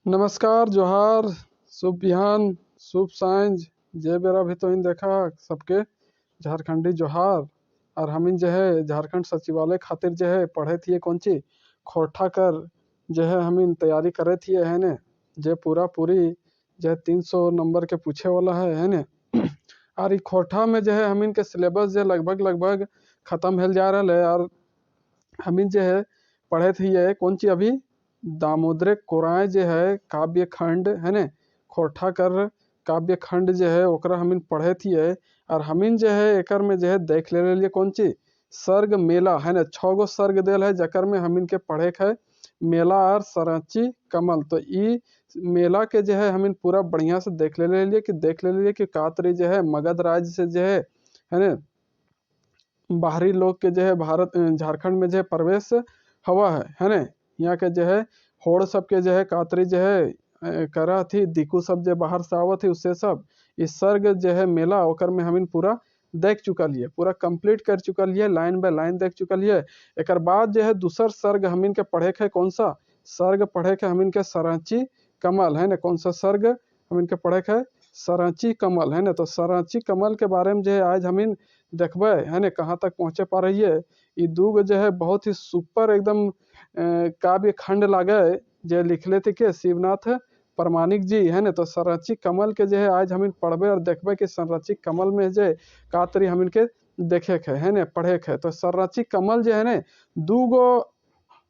नमस्कार, जोहार, शुभ बिहान, शुभ सांझ। जय बेरा भी तो इन देखा सबके झारखंडी जोहार। और हमिन जो है झारखंड सचिवालय खातिर जो है पढ़े थिए कौन ची खोरठा कर जो है हमिन तैयारी करे थिए है ने। जे पूरा पूरी जो है 300 नंबर के पूछे वाला है ने। और ई खोरठा में जो है हमिन के सिलेबस जो लगभग लगभग खत्म भेल जा रहा है। और हमिन जो है पढ़े थिए कौन ची अभी दामोदर कोराय जो है काव्य खंड है ने खोरठा कर काव्य खंड जो है ओकरा हमिन पढ़े थिए। और हमिन जो है एकर में जो है देख ले लिए कौन ची सर्ग मेला है ना 6 गो सर्ग देल है जकर में हमिन के पढ़े के है मेला और सराची कमल। तो ई मेला के जो है हमिन पूरा बढ़िया से देख ले लिए कि कातरी जो है मगध राज्य से जो है ना बाहरी लोग के जो है भारत झारखंड में जो है प्रवेश हवा है ना। यहाँ के जो है होड़ सब के जो है कातरी जो है करा थी दिकू सब जो बाहर से आवत थी उससे सब इस सर्ग जो है मेला ओकर में हमिन पूरा देख चुका लिए पूरा कंप्लीट कर चुका लिए लाइन बाय लाइन देख चुका लिए। एक बाद जो है दूसर सर्ग हमिन के पढ़े के कौन सा सर्ग पढ़े के हमिन के सराची कमल है ना। कौन सा सर्ग हमिन के पढ़े के सराची कमल है ना। तो सराची कमल के बारे में जो है आज हमिन देखबे है ना कहाँ तक पहुँचे पा रही है। ये दूगो जो है बहुत ही सुपर एकदम काव्य खंड लागे जो लिखले थे के शिवनाथ परमाणिक जी है ना। तो संरचित कमल के जो है आज हमिन पढ़बे और देखबे कि संरचित कमल में जो का तरी हमिन के देखे के है ना पढ़े के। तो संरचित कमल जो है ना दूगो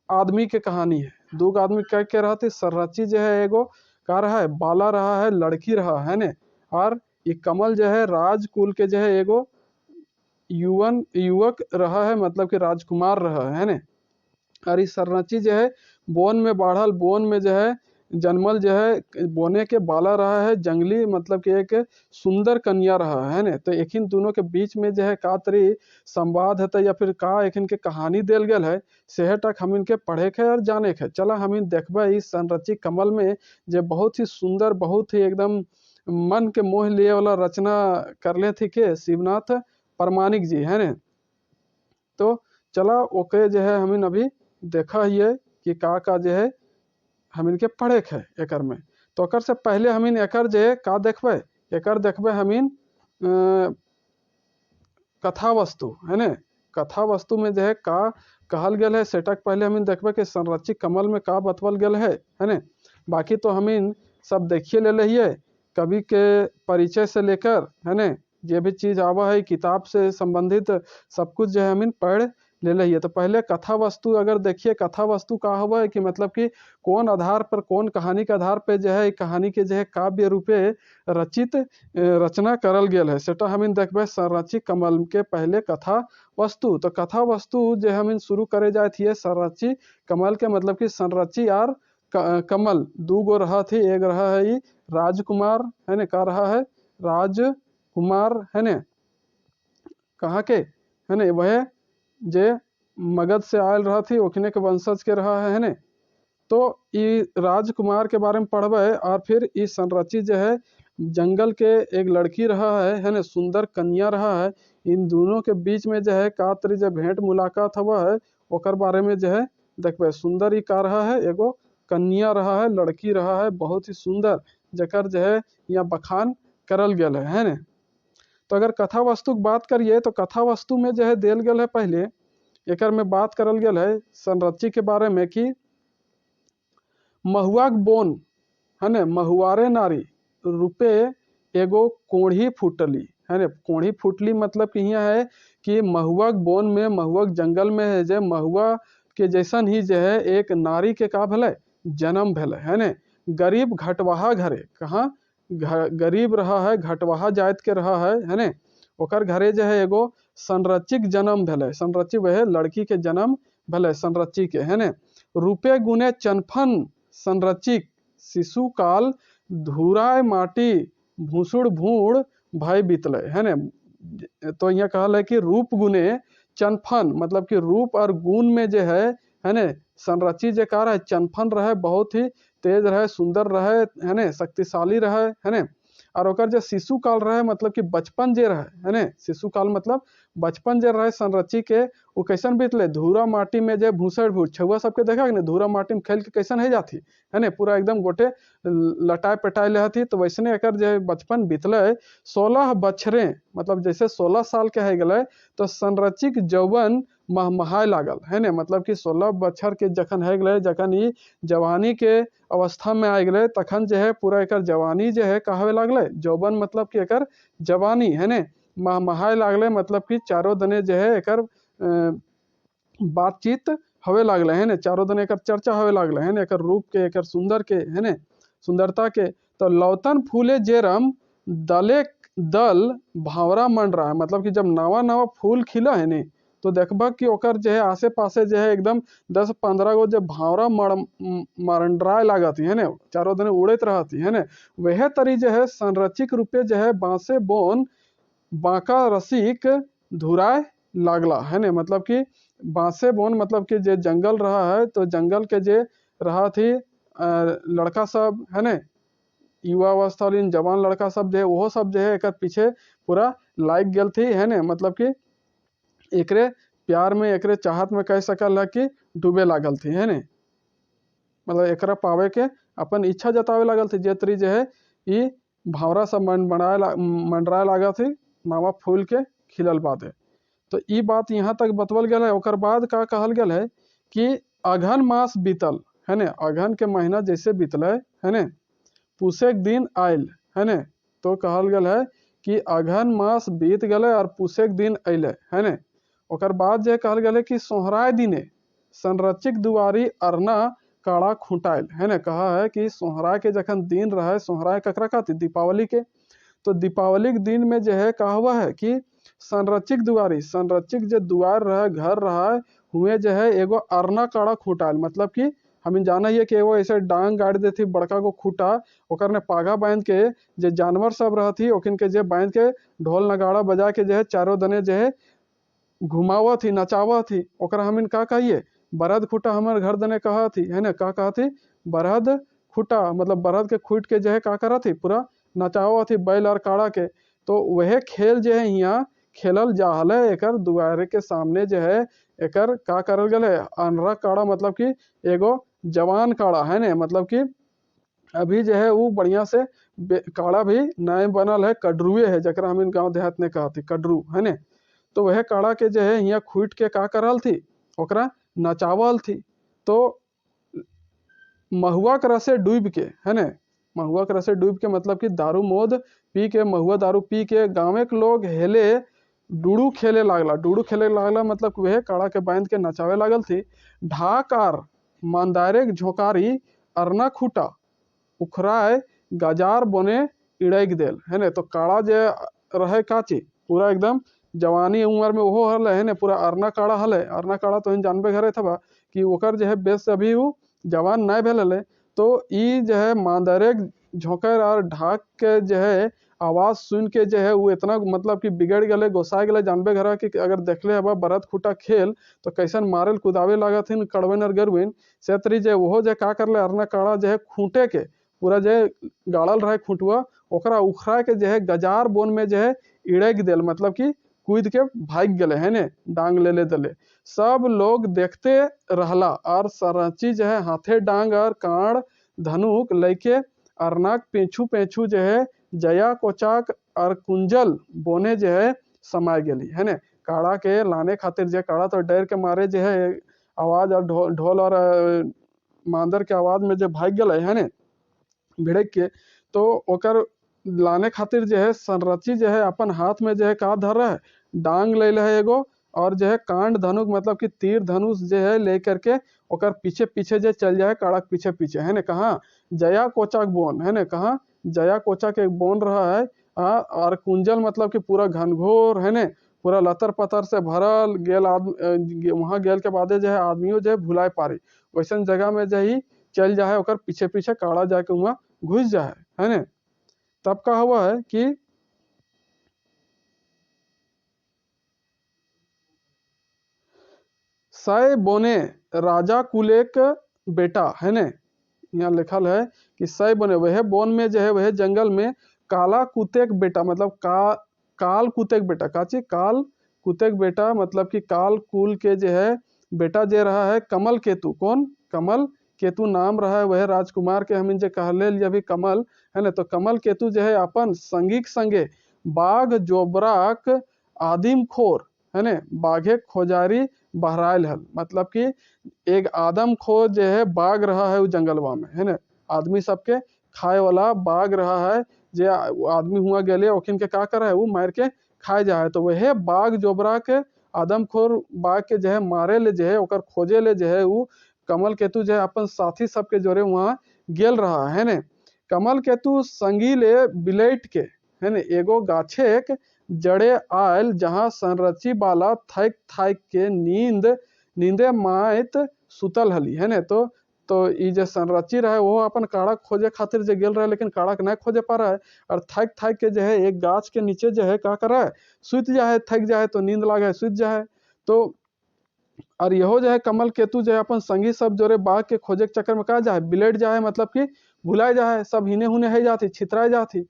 आदमी के कहानी है। दूगो आदमी कह के रहते संरचित जो है एगो का रहा है बाला रहा है लड़की रहा है ना। और ये कमल जो है राजकुल के जो है एगो युवक रहा है मतलब कि राजकुमार रहा है ना। और इस सरनची जो है बोन में बाढ़ल बोन में जो है जन्मल जो है बोने के बाला रहा है जंगली मतलब कि एक सुंदर कन्या रहा है ना। तो एक दोनों के बीच में जो है का तरी संवाद है या फिर का एक के कहानी देल गल है सेहे तक हम इनके पढ़े के और जाने के चला हम इन देखबे इस संरचित कमल में जो बहुत ही सुंदर बहुत ही एकदम मन के मोह लिए वाला रचना करले थी के शिवनाथ परमाणिक जी है ना। तो चला ओके जो है हमिन अभी देखा ही है कि का जो है हमिन के पढ़े के एकर में। तो एकर से पहले हमिन एकर जो है का देखबे एकर देखबे हमिन कथा वस्तु है ना। कथा वस्तु में जो है का कहल गल है सेटक पहले हमिन देखबे कि संरचित कमल में का बतवल गल है ना। बाकी तो हमिन सब देखिए ले रहिए कवि के परिचय से लेकर है ना जे भी चीज आवा है किताब से संबंधित सब कुछ जो है हमिन पढ़ ले रही है। तो पहले कथा वस्तु अगर देखिए कथा वस्तु का हुआ है कि मतलब कि कौन आधार पर कौन कहानी के आधार पर जो है कहानी के जो है काव्य रूपे रचित रचना करल गेल है सेटा हमिन देखबे संरचित कमल के पहले कथा वस्तु। तो कथा वस्तु जो हमिन शुरू करे जाए थी संरचित कमल के मतलब कि संरचित और कमल दू गो रहा थी एक रहा है राजकुमार है ना का रहा है राजकुमार है ना कहाँ के है ना वह जे मगध से आयल रहा थी ओखने के वंशज के रहा है ना। तो ये राजकुमार के बारे में पढ़बे और फिर इस संरचित जो है जंगल के एक लड़की रहा है ना सुंदर कन्या रहा है। इन दोनों के बीच में जो है का तरी जो भेंट मुलाकात हुआ है ओकर बारे में जो है देखबे सुंदर ही का रहा है एगो कन्या रहा है लड़की रहा है बहुत ही सुंदर जकर जो है यहाँ बखान करल गल है ना। तो अगर कथा वस्तु की बात करिए तो कथा वस्तु में जो है देल गल है पहले एकर में बात करल गल है संरचित के बारे में कि महुआ बोन है ना महुआरे नारी रूपे एगो कोढ़ी फूटली है ना। कोढ़ी फूटली मतलब कि यहाँ है कि महुआ बोन में महुआ जंगल में है जो महुआ के जैसन ही जो है एक नारी के का भले जन्म भले है ना। गरीब घटवाहा घरे कहाँ गरीब रहा है घटवाहा जात के रहा है ना। ओकर घरे जो है एगो संरचित जन्म भले संरचित वह लड़की के जन्म भले संरचित के है ना। रूपे गुने चनफन संरचित शिशु काल धुराय माटी भूसुड़ भूड़ भय बीतले है ना। तो यहाँ कहल है कि रूप गुने चनफन मतलब कि रूप और गुण में जो है ना संरचित जो का रहे चनफन रहे बहुत ही तेज रहे सुंदर रहे है ना शक्तिशाली रहे है ना। और ओकर जो शिशु काल रहे मतलब कि बचपन जे रहे है ने, शिशु काल मतलब बचपन जे रहे संरची के वो कैसन बीतले, धूरा माटी में जे भूसड़ भूस छुआ सबके देखा कि धूरा माटी में खेल के कैसन है जाती है ने, पूरा एकदम गोटे लटाए पटाए ले हथी। तो वैसने एकर जे बचपन बीतले 16 बछरे मतलब जैसे 16 साल के है गए तो संरचिक जौवन महमहाय लागल है ने, मतलब कि 16 बछर के जखन है गए, जखन ई जवानी के अवस्था में आ गए तखन जो है पूरा एकर जवानी जो है कहवे लागले, जौवन मतलब कि एकर जवानी है ने महमहाय लागले, मतलब कि चारों दने जो है एकर बातचीत हवे लागले है ने, चारों दने एकर चर्चा हवे लागले है ने, एकर रूप के एकर सुंदर के है ने, सुंदरता के। तो लौतन फूले जेरम दले दल भावरा मंडरा है, मतलब कि जब नवा नवा फूल खिला है ने तो देखबा कि ओकर जो है आसे पासे जो है एकदम 10-15 गो जो भावरा मंडराए लागती है ने, चारों दने उड़त रहती है ने, वह तरी जो है संरचिक रूपे जो है बांसे बोन बांका रसिक धुराए लागला है ने, मतलब कि बांसे बोन मतलब कि जे जंगल रहा है तो जंगल के जे रहा थी लड़का सब है ने, युवा अवस्था वाली जवान लड़का सब जो है वो सब जो है एक पीछे पूरा लाइक गल थी है ने, मतलब कि एकरे प्यार में एकरे चाहत में कह सकल है कि डूबे लागल थी है ने, मतलब एकरा पावे के अपन इच्छा जतावे लागल थी, जे तरी जो है ई भावरा सब मंडराए लागा थी नवा फूल के खिलल बादे। तो ई बात यहाँ तक बतवल गया है। ओकर बाद का कहल गया है कि अघन मास बीतल है ने, अघन के महीना जैसे बीतल है ने, पूसे दिन आयल है ने, तो कहल गया है कि अघन मास बीत गए और पूसे दिन अले है ने। ओकर बाद जे कहल गया है कि सोहराय दिने संरचिक दुआरी अरना काड़ा खुटाइल है ने, कहा है कि सोहराय के जखन दिन रहे, सोहराय ककरा कहती दीपावली के, तो दीपावली के दिन में जो है कहा हुआ है कि संरचिक दुआरी, संरचिक जो दुआर रहा घर रहा हुए जो है एगो अरना काड़ा खुटाइल, मतलब कि हम जाना ही है कि एगो ऐसे डांग गाड़ देती बड़का को खूटा, ओकर ने पागा बांध के जे जानवर सब रहती ओकिन के जे बांध के ढोल नगाड़ा बजा के जो है चारों दने जो है घुमावा थी नचावा थी, ओकरा हमिन का कहिए बरहद खूटा हमारे घर दने कहा थी है ना, का कहा थी बरहद खूटा, मतलब बरहद के खूट के जो है का करा थी पूरा नचावा थी बैल और काड़ा के। तो वह खेल जो है यहाँ खेलल जाहल है एकर दुआरे के सामने जो है एकर का करल गल है अनरा काड़ा, मतलब कि एगो जवान काड़ा है ने, मतलब कि अभी जो है वो बढ़िया से काड़ा भी नए बनल है, कड्रुए है जरा हम गाँव देहात ने कहा थी कड्रू है ने। तो वह काड़ा के जो है यहाँ खूट के का करल थी ओकरा नचावल थी। तो महुआ के रसे डूब के है ने, महुआ के रसे डूब के मतलब कि दारू मोद पी के महुआ दारू पी के गाँव के लोग हेले डूडू खेले लागला, डूडू खेले लागला मतलब वह काड़ा के बांध के नचावे लागल थी। ढाकार मंदारे झोकारी अरना खूटा उखराए गजार बने इड़क देल है ने। तो काड़ा जे रहे काची पूरा एकदम जवानी उम्र में वो हल है ने, पूरा अरना काड़ा हल है, अरना काड़ा तो जानबे घरे था कि ओकर जो है बेस अभी वो जवान नहीं भेल है। तो ई जो है मांदरे झोंकर और ढाक के जो है आवाज सुन के जो है वो इतना मतलब कि बिगड़ गए गोसाए गए जानबे घर कि अगर देखले हबा बरत खूटा खेल तो कैसन मारेल कुदावे लगा थी कड़वेन और गरवेन से तरी जो वो जो का करले अरना काड़ा जो है खूंटे के पूरा जो गाड़ल रहे खूंटुआ ओकरा उखड़ा के जो है गजार बोन में जो है इड़क देल, मतलब कि कूद के भाग गए है ने डांग ले ले दले। सब लोग देखते रहला और सरची जो है हाथे डांग और कांड धनुक लेके अरनाक पेछू पेछू जो है जया कोचाक और कुंजल बोने जो है समाय गेली है ने। काड़ा के लाने खातिर जो काड़ा तो डर के मारे जो है आवाज और ढोल और मांदर के आवाज में जो भाग गए है ने भिड़क के। तो ओकर लाने खातिर जो है संरची जो है अपन हाथ में जो है का धर रहा है डांग ले है एगो और जो है कांड धनुक मतलब कि तीर धनुष जो है लेकर के ओकर पीछे पीछे जो चल जाए काड़ा के पीछे पीछे है ने। कहाँ जया कोचा के बोन है ने, कहाँ जया कोचा के बोन रहा है और कुंजल मतलब कि पूरा घनघोर है ने, पूरा लतर पतर से भरल गेल आदमी वहाँ गेल के बाद जो है आदमियों जो है भुलाए पारी वैसन जगह में जो ही चल जाए ओकर पीछे पीछे काड़ा जाके वहाँ घुस जाए है ने। तब का हुआ है कि सय बोने राजा कुलेक बेटा है ने, यहाँ लिखल है कि सय बोने वह बोन में जो है वह जंगल में काला कुतेक बेटा मतलब काल कुतेक बेटा, काची काल कुतेक बेटा मतलब कि काल कुल के जो है बेटा जे रहा है कमल केतु। कौन? कमल केतु नाम रहा है वह राजकुमार के हम जे कहले लिए भी कमल है ना। तो कमल केतु जो है अपन संगीक संगे बाघ जोबराक आदिम खोर है ना, बाघे खोजारी बहराइल हल। मतलब कि एक आदम खोर जो है बाघ रहा है वो जंगलवा में है ना, आदमी सबके खाए वाला बाघ रहा है, जे आदमी हुआ गले ओखिन के का कर है वो मार के खाए जा है। तो वह बाघ जोबरा के आदमखोर बाघ के जो है मारे ले जो है ओकर खोजे ले जो है वो कमल केतु जो है अपन साथी सबके जोरे वहाँ गेल रहा है ने। कमल केतु संगी ले बिलेट के है ने एगो गाछे जड़े आयल जहाँ संरची बाला थैक थैक के नींदे माइत सुतल हली है ने। तो ई जे संरची रहे वो अपन काड़ा खोजे खातिर जे गेल रहे, लेकिन काड़ा के नहीं खोजे पा रहा है और थक थक के जो है एक गाछ के नीचे जो है का कर रहा है सुत जा है, थक जाए तो नींद लागे सुत जाए। तो और यहो जो है कमल केतु जो है अपन संगी सब जोरे बाघ के खोजे के चक्कर में कहा जाए बिलेट जाए, मतलब कि भुलाए जाए, सब हिने हुने है जाती छितराए जाती।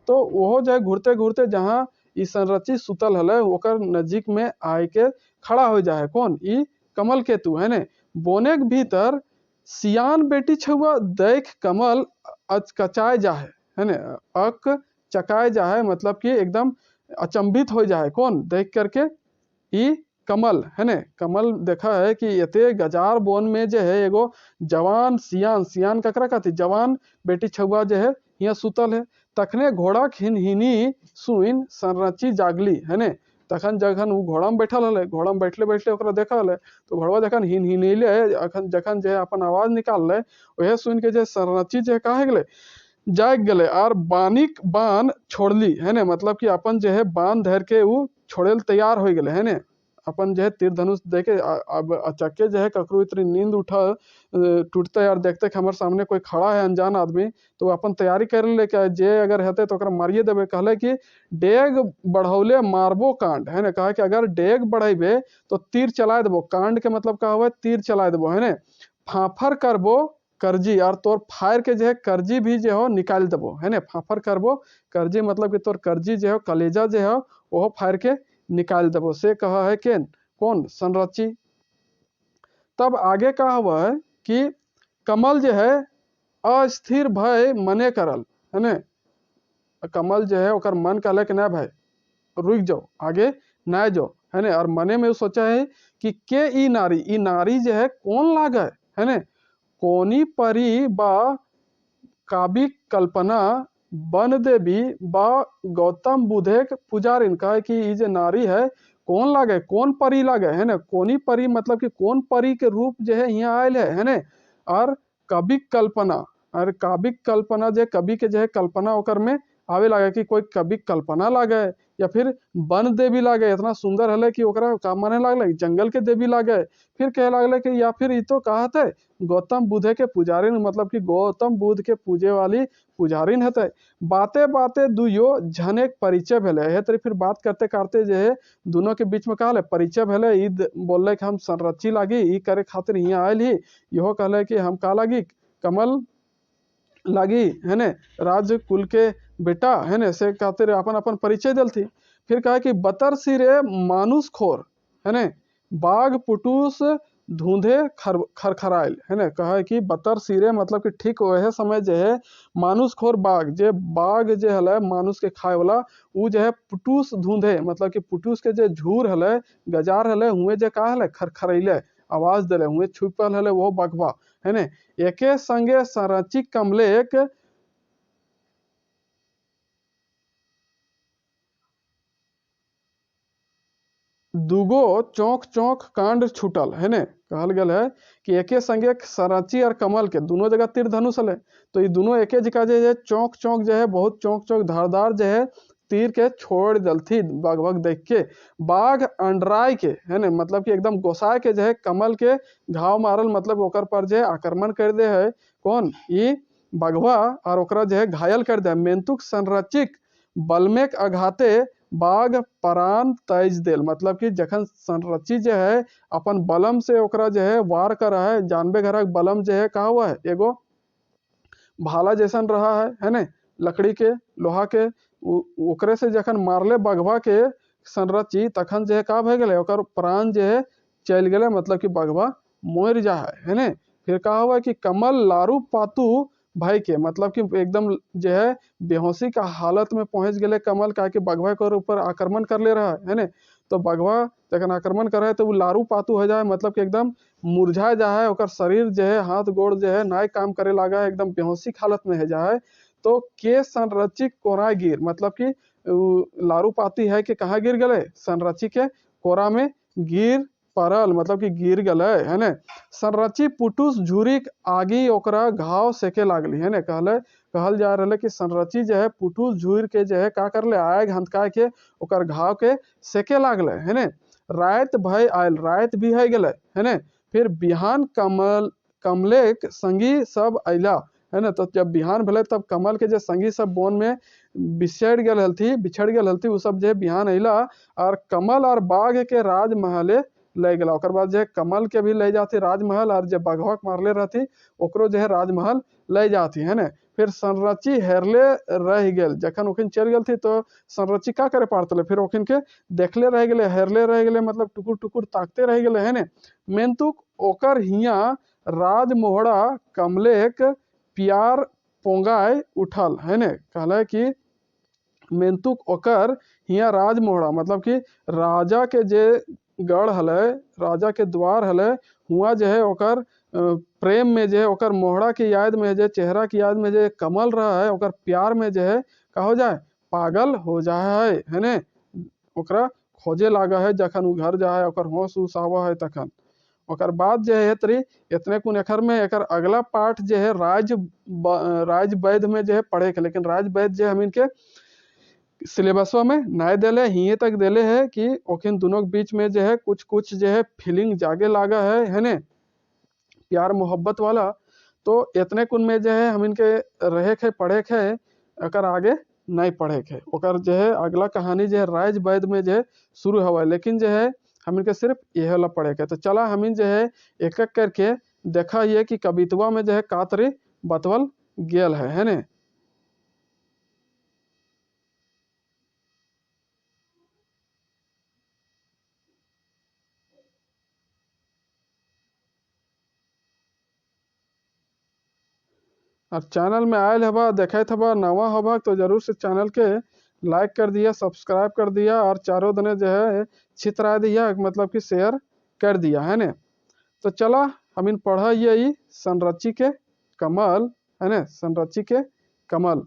तो वो जो है घूरते घूरते जहाँ ई संरची सुतल हल ओकर नजीक में आए के खड़ा हो जाए। कौन? ई कमल केतु है ने। बोने के भीतर सियान बेटी छुआ देख कमल अचकचाए जाए है ने, अक चकाए जाए मतलब कि एकदम अचंभित हो जाए। कौन? देख करके ई कमल है ने। कमल देखा है कि यते गजार बोन में जो है एगो जवान सियान ककरा कहती जवान बेटी छुआ जो है यहाँ सुतल है। तखने घोड़ा हिनहिनी सुइन संरची जागली है ने। तखन जखन वो घोड़ा में बैठल हल, घोड़ा में बैठले बैठले ओकरा देखल है तो घोड़वा जखन हिनहिनैले अखन जखन जे अपन आवाज निकालले वह सुन के जे संरची जे कहे गेले जाग गले और बानिक बान छोड़ली है ने। मतलब कि अपन जो है बान धर के वो छोड़े तैयार हो गए है ने। अपन जो है तीर धनुष देके अब अचक्के जो है ककरो इतनी नींद उठा टूटते और देखते कि हमारे सामने कोई खड़ा है अनजान आदमी, तो अपन तैयारी कर ले कि जे अगर हेते तो मारिए देवे। कहले कि डेग बढ़ौले मारबो कांड है ने। कहा कि अगर डेग बढ़ेबे तो तीर चला देबो। कांड के मतलब का हुआ तीर चला देबो है ने। फाफर करबो करजी और तोर फायर के जो है करजी भी जो हो निकाल देबो है ने। फाफर करबो करजी मतलब कि तोर करजी जो है कलेजा जो है वो फायर के निकाल देबो से कहा है केन? कौन? संरची। तब आगे कहा हुआ है कि कमल जो है अस्थिर भय मने करल है ने। कमल जो है ओकर मन कहले कि ना भाई रुक जाओ आगे ना जाओ है ने। और मने में सोचा है कि के ई नारी जो है कौन लागे है ने। कोनी परी बा काबिक कल्पना बन देवी बा गौतम बुधे पुजारिन। कहा कि ये जो नारी है कौन लागे, कौन परी लागे है ना। कोनी परी मतलब कि कौन परी के रूप जो है यहाँ आयल है ने। और कबिक कल्पना और काबिक कल्पना जो कवि के जो है कल्पना ओकर में आवे लागे कि कोई कवि कल्पना लागे या फिर वन देवी लागे। इतना सुंदर हले कि ओकरा का माने लागले जंगल के देवी लागे। फिर कहे लागले कि या फिर ई तो कहत है गौतम बुद्ध के पुजारिन, मतलब कि गौतम बुद्ध के पूजे वाली पुजारिन हते। बाते बाते दुयो झने परिचय भेले है। तरी फिर बात करते करते जो है दोनों के बीच में कहले परिचय भेले। ई बोलले कि हम संरची लागी ई करे खातिर यहाँ आयल ही। इहो कहले कि हम का लागी कमल लागी है ने, राज कुल के बेटा है ने से खातिर अपन अपन परिचय दल थी। फिर कहा कि बतर सिरे मानुस खोर है ने बाघ पुटूस धुंधे खरखराइल है ने। कहा कि बतर सिरे मतलब कि ठीक वह समय जो है मानुस खोर बाघ जे बाघ जे हले मानुस के खाए वाला उ जो है पुटूस धुंधे मतलब कि पुटूस के जे झूर हले गजार हले हुए जे का हले खरखरैले आवाज दिले हुए छुपल हले वो बघवा है ने। एके संगे संरची कमलेक दुगो चौक चौक कांड छूटल है ने। कहल गल है कि एके संगे संरची और कमल के दोनों जगह तीर धनुष हले। तो ये दोनों एके जगह जो है चौक चौक जो है बहुत चौक चौक धारदार जो है तीर के छोड़ दलथी बाघ देख के। बाघ अंडराय के है ने मतलब कि एकदम गोसाए के जो है कमल के घाव मारल मतलब ओकर पर जो है आक्रमण कर दे है। कौन? ये बाघवा और ओकरा जो है घायल कर दे। मेंतुक संरचिक बलमेक अघाते बाघ परान तेज देल मतलब कि जखन संरची जो है अपन बलम से ओकरा जो है वार कर है। जानबे घर बलम जो है कहा हुआ है एगो भाला जैसन रहा है ने। लकड़ी के लोहा के ओकरे से जखन मारले बघवा के संरची तखन जो है का भे गेले ओकर प्राण जो है चल गए, मतलब कि बघवा मर जा है ने। फिर कहा हुआ कि कमल लारू पातू भाई के, मतलब कि एकदम जो है बेहोशी का हालत में पहुंच गए कमल, का कि बघवा के ऊपर आक्रमण कर ले रहा है ने। तो बघवा जखन आक्रमण करे तो वो लारू पातू हो जाए, मतलब कि एकदम मुरझा जाए, ओकर शरीर जो है हाथ गोड़ जो है नाय काम करे लगा है, एकदम बेहोशी हालत में है जाए। तो के संरची कोरा गिर, मतलब कि लारू पाती है कि कहाँ गिर गए, संरची के कोरा में गिर परल, मतलब कि गिर गए है ने। संरची पुटुस झुरिक आगी ओकरा घाव सेके लागली है ने। कहल जा रहा है कि संरची जो है पुटुस झुर के जो है का कर ले आग हंतका के ओकर घाव के सेके लागले है ने। रात भय आयल, रात भी है गले है ने। फिर बिहान कमले संगी सब अला है ना। तो जब बिहान भले तब कमल के जो संगी सब बोन में बिछड़ गल हलती वो सब जो है बिहान अला और कमल और बाघ के राजमहले ले गला। ओकर बाद जो है कमल के भी ले जाती राजमहल, और जब बघवा मारले रहती ओकरो जो है राजमहल ले जाती है ना। फिर संरची हेरले रह गेल, जखन ओखिन चल गल थी तो संरची का करे पारतले, फिर ओखिन के देखले रह गेले, हेरले रह गेले, मतलब टुकुर टुकुर ताकते रह गेले है ने। मेंतुक ओकर हिया राज मोहड़ा कमलेक प्यार पोंगाय उठल है ने। कहला कि मेंतुक ओकर हिया राज मोहड़ा, मतलब कि राजा के जे गढ़ हले, राजा के द्वार हले, हुआ जो है ओकर प्रेम में जो है ओकर मोहड़ा की याद में जो चेहरा की याद में जो कमल रहा है, ओकर प्यार में जो है का हो जाए पागल हो जाए है ने। ओकरा खोजे लागा है, जखन उ घर जाए ओकर होश उस आवा है तखन। ओकर बाद जो है तरी इतने कुन एकर में एकर अगला पार्ट जो है राज वैद्य में जो है पढ़े के, लेकिन राज वैद्य जो हम इनके सिलेबसवा में नाय देले, हिये तक देले है कि ओखिन दोनों के बीच में जो है कुछ जो है फीलिंग जागे लागा है ने, प्यार मोहब्बत वाला। तो इतने कुन में जो है हम इनके रहे खे पढ़े खे, अकर आगे नहीं पढ़े खे। ओकर जो है अगला कहानी जो है राज वैद्य में जो है शुरू हुआ, लेकिन जो है हम इनके सिर्फ यह वाला पढ़े खे। तो चला हम इन जो है एक एक करके देखा ये कि कवितवा में जो है कातरी बतवल गेल है ने। और चैनल में आयल हबा देखे हबा नवा हबा तो जरूर से चैनल के लाइक कर दिया, सब्सक्राइब कर दिया, और चारों दने जो है छितरा दिया, मतलब कि शेयर कर दिया है ने। तो चला हम इन पढ़ा ये संरची के कमल है ने, संरची के कमल।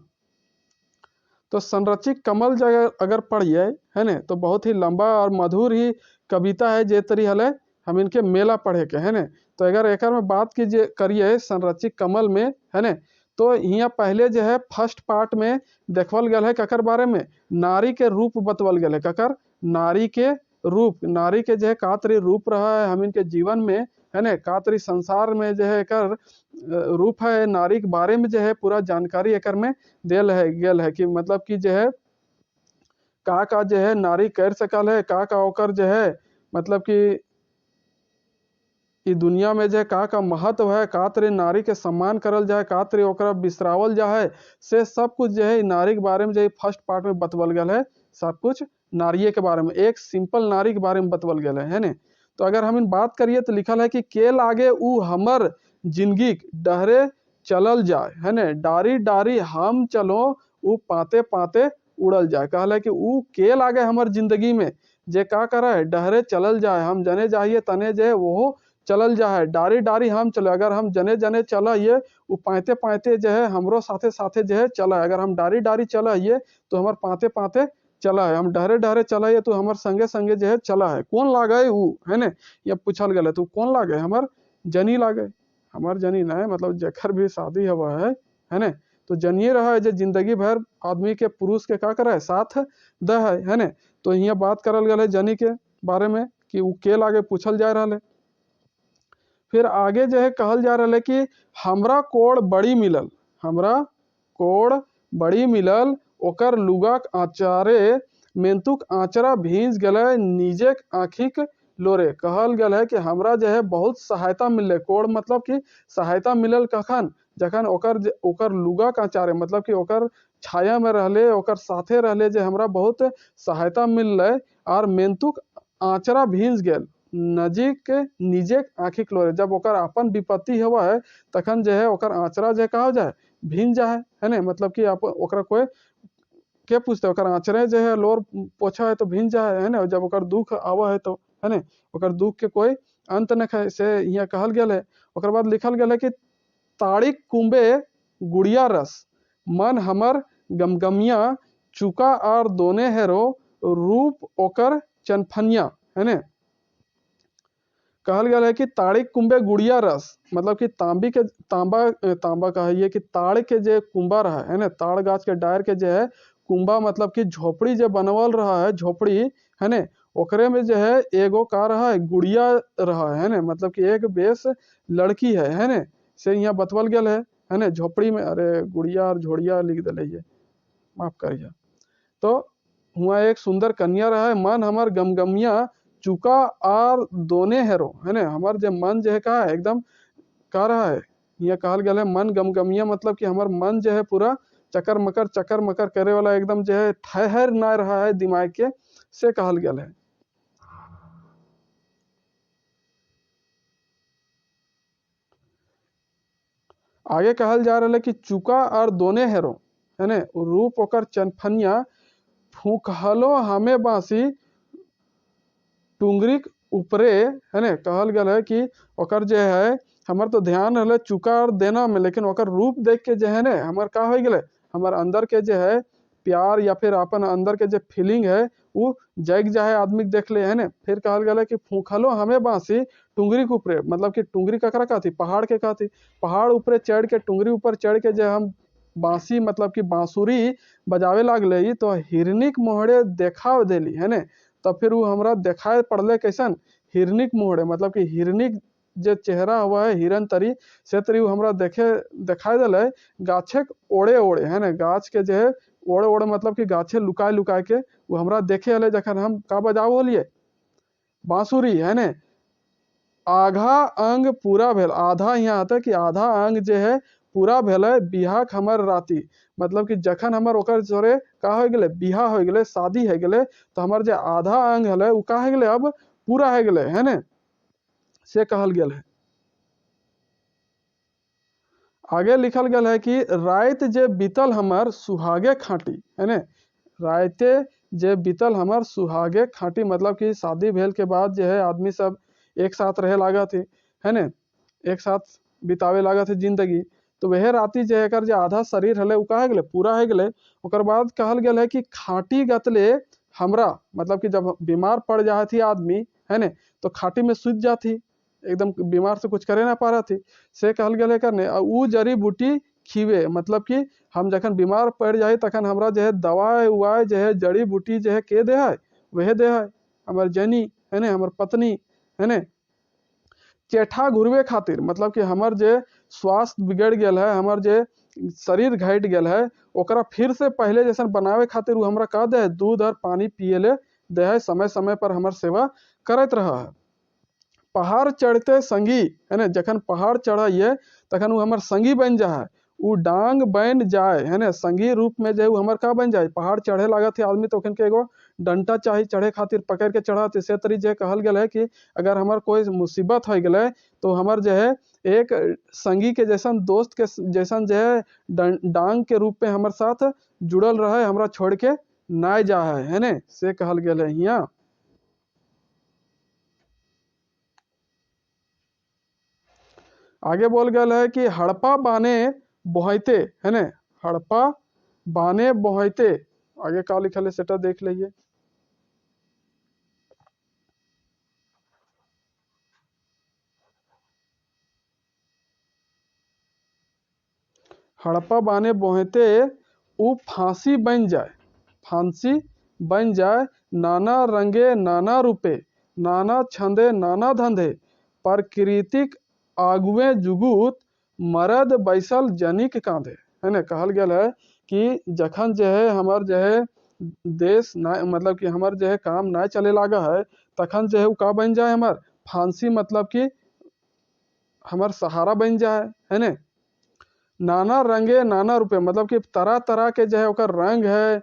तो संरची कमल जगह अगर पढ़िए है ने तो बहुत ही लंबा और मधुर ही कविता है, जे तरी हले हम इनके मेला पढ़े के है ने। तो अगर एक में बात कीजिए करिए संरची कमल में है ने, तो यहाँ पहले जो है फर्स्ट पार्ट में देखवल गल है ककर बारे में, नारी के रूप बतवल गल है। ककर नारी के रूप, नारी के जो है कातरी रूप रहा है हम इनके जीवन में है ने, कातरी संसार में जो है एकर रूप है, नारी के बारे में जो है पूरा जानकारी एकर में देल है गेल है कि मतलब कि जो है का जो है नारी कर सकल है, का ओकर जो है मतलब कि ई दुनिया में जो है का महत्व है, का तरी नारी के सम्मान करल जाए, का तरी ओकरा बिसरावल जाए, से सब कुछ जो है नारी के बारे में जो फर्स्ट पार्ट में बतवल गया है। सब कुछ नारिये के बारे में, एक सिंपल नारी के बारे में बतवल गया है ने। तो अगर हम इन बात करिए तो लिखल है कि के लागे उ हमर जिंदगी डहरे चलल जाए है ने, डारी डारी हम चलो उ पाते पाते उड़ल जाए। कहल है कि उ के लागे हमर जिंदगी में जे का करे डहरे चलल जाए, हम जने जाइए तने जे वो चलल जाए, डारी डारी हम चले, अगर हम जने जने चलाइए वो पाते पाते जो है हमरो साथे साथे जो है चला, अगर हम डारी डारी चलाइए तो हमार पाते पाते चला है, हम डहरे डहरे चलाइए तो हमार संगे संगे जो है चला है। कौन लागे वो है ने, ये पूछल गए तो कौन लागे, हमार जनी लागे, हमार जनी ना है, मतलब जखर भी शादी हुआ है ने, तो जनिए रहा है जो जिंदगी भर आदमी के पुरुष के का करे साथ द है ने। तो यहाँ बात करल गया है जनी के बारे में कि वो के लागे पूछल जा रहा है। फिर आगे जो है कहल जा रहा है कि हमरा कोड़ बड़ी मिलल, हमरा कोड़ बड़ी मिलल, ओकर लुगा आचारे मेंतुक आचरा भींज गले नीजे आँखिक लोरे। कहल गया है कि हमरा जो है बहुत सहायता मिले, कोड़ मतलब कि सहायता मिलल कखन, जखन ओकर लुगा काचारे मतलब कि ओकर छाया में रहले, ओकर साथे रहले जे हमरा बहुत सहायता मिलले, और मेंतुक आंचरा भींज गेल नजीक निजे आँखि क्लोरे। जब ओकर अपन विपत्ति हुआ है तखन जे है ओकर आंचरा जे कहा जाए भींज जाए है ना, मतलब कि ओकरा कोई के पूछते ओकर आंचरे जो है लोर पोछा है तो भींज जाए है ना, जब ओकर दुख आवा है तो है ना, ओकर दुख के कोई अंत न है से यहाँ कहल गया है। ओकर बाद लिखल गया है कि ताड़िक कुंबे गुड़िया रस मन हमर गमगमिया चुका और दोने हेरो रूप ओकर चनफनिया है ना। कहल गया है कि ताड़िक कुंबे गुड़िया रस मतलब कि तांबा कहिए कि ताड़ के जे कुंबा रहा है ना, ताड़ गाछ के डायर के जे है कुंबा मतलब कि झोपड़ी जो बनवल रहा है झोपड़ी है ना, ओकरे में जो है एगो का रहा है गुड़िया रहा है ना, मतलब कि एक बेस लड़की है ना, से यहाँ बतवल गया है ना झोपड़ी में। अरे गुड़िया और झोड़िया लिख दिले ये, माफ करिए। तो हुआ एक सुंदर कन्या रहा है मन हमार गमगमिया चुका और दोने हेरो है ना, हमार जो मन जो है कहा है एकदम कह रहा है, यह कहल गया है मन गमगमिया मतलब कि हमार मन जो है पूरा चकर मकर करे वाला एकदम जो है ठहर ना रहा है दिमाग के, से कहल गया है। आगे कहल जा रहा है कि चुका और दोने हेरो है ना, रूप ओकर चनफनिया फूकहलो हमें बांसी टुंगरी ऊपरे है ना, कहल गया है कि ओकर जो है हमार तो ध्यान रहे चुका और देना में, लेकिन ओकर रूप देख के जो है ना हमार का हो गए हमार अंदर के जो है प्यार या फिर अपन अंदर के जो फीलिंग है वो जग जाए आदमी देख ले है ना। फिर कहल गया कि फूखलो हमें बांसी टुंगरी के ऊपरे मतलब कि टुंगरी ककरा का थी पहाड़ के का थी, पहाड़ ऊपरे चढ़ के टुंगरी ऊपर चढ़ के जो हम बांसी मतलब कि बांसुरी बजावे लागले तो हिरनिक मोहड़े देखा देली है ना। तब फिर वो हमरा देखाए पड़ले कैसन हिरनिक मोहड़े मतलब कि हिरनिक जे चेहरा हुआ है हिरन तरी से तरी हमरा देखाई दिले गाछे ओढ़े ओढ़े है ना, गाछ के जो है ओढ़े ओढ़े मतलब कि गाछे लुकाए लुकाए के वो हमरा देखे हले जखन हम का बजाओ होलिए बांसुरी है ना। आधा अंग पूरा भेल, आधा यहाँ आता है कि आधा अंग जो है पूरा भेले बिहाक हमर राती मतलब कि जखन हमर ओकर जोरे का हो गए बिहा हो गए शादी हो गए तो हमार जो आधा अंग है वो का हो गए अब पूरा हो गए है ना, से कहल गया है। आगे लिखल गया है कि रात जे बीतल हमार सुहागे खाटी है ना, राते जे बीतल हमार सुहागे खाटी मतलब कि शादी भेल के बाद जो है आदमी सब एक साथ रहे लागा थे है ना, एक साथ बितावे लागा थे जिंदगी। तो वह राती जो है जो आधा शरीर हले वो का गए पूरा हो गए। ओकर बाद कहल गया है कि खाटी गतले हमरा मतलब कि जब बीमार पड़ जाती थी आदमी है ना तो खाटी में सूझ जाती एकदम बीमार से कुछ करे ना पा रहा थी, से कहल गया करने ऊ जड़ी बूटी खीवे मतलब कि हम जखन बीमार पड़ जाए तखन हमरा जो है दवाई उवाई जो है जड़ी बूटी जो है के दे है वह दे है हमार जनी है ना हमार पत्नी है ना। चेठा घुरवे खातिर मतलब कि हमार जे स्वास्थ्य बिगड़ गया है हमार जे शरीर घट गया है ओकरा फिर से पहले जैसा बनावे खातिर वो हमरा का दे है दूध और पानी पिए ले दे है, समय समय पर हमार सेवा करत रहा है। पहाड़ चढ़ते संगी है ना, जखन पहाड़ चढ़ाइए तखन वो हमार संगी बन जाए, वो डांग बन जाए है ना, संगी रूप में जो हमार का बन जाए। पहाड़ चढ़े लगा थे आदमी तो के एगो डंटा चाहिए चढ़े खातिर पकड़ के चढ़ाते, से तरी जो कहल गया है कि अगर हमार कोई मुसीबत हो गए तो हमार जो है एक संगी के जैसन दोस्त के जैसन जो है डांग के रूप में हमारे साथ जुड़ल रहे हमरा छोड़ के ना जा है ना, से कहल गया है यहाँ। आगे बोल गया है कि हड़पा बाने बोहते है ना, हड़पा बाने बोहते आगे का लिखल है सेटा देख लीजिए। हड़पा बाने बोहते उ फांसी बन जाए, फांसी बन जाए नाना रंगे नाना रूपे नाना छंदे नाना धंधे प्रकृतिक आगुए जुगुत मरद बैसल जनिक कांधे है ना। कहल गया है कि जखन जो है हमार जो है देश ना मतलब कि हमार जो है काम ना चले लागा है तखन जो है वो का बन जाए हमार फांसी मतलब कि हमार सहारा बन जाए है ना। नाना रंगे नाना रूपे, मतलब कि तरह तरह के जो है ओकर रंग है,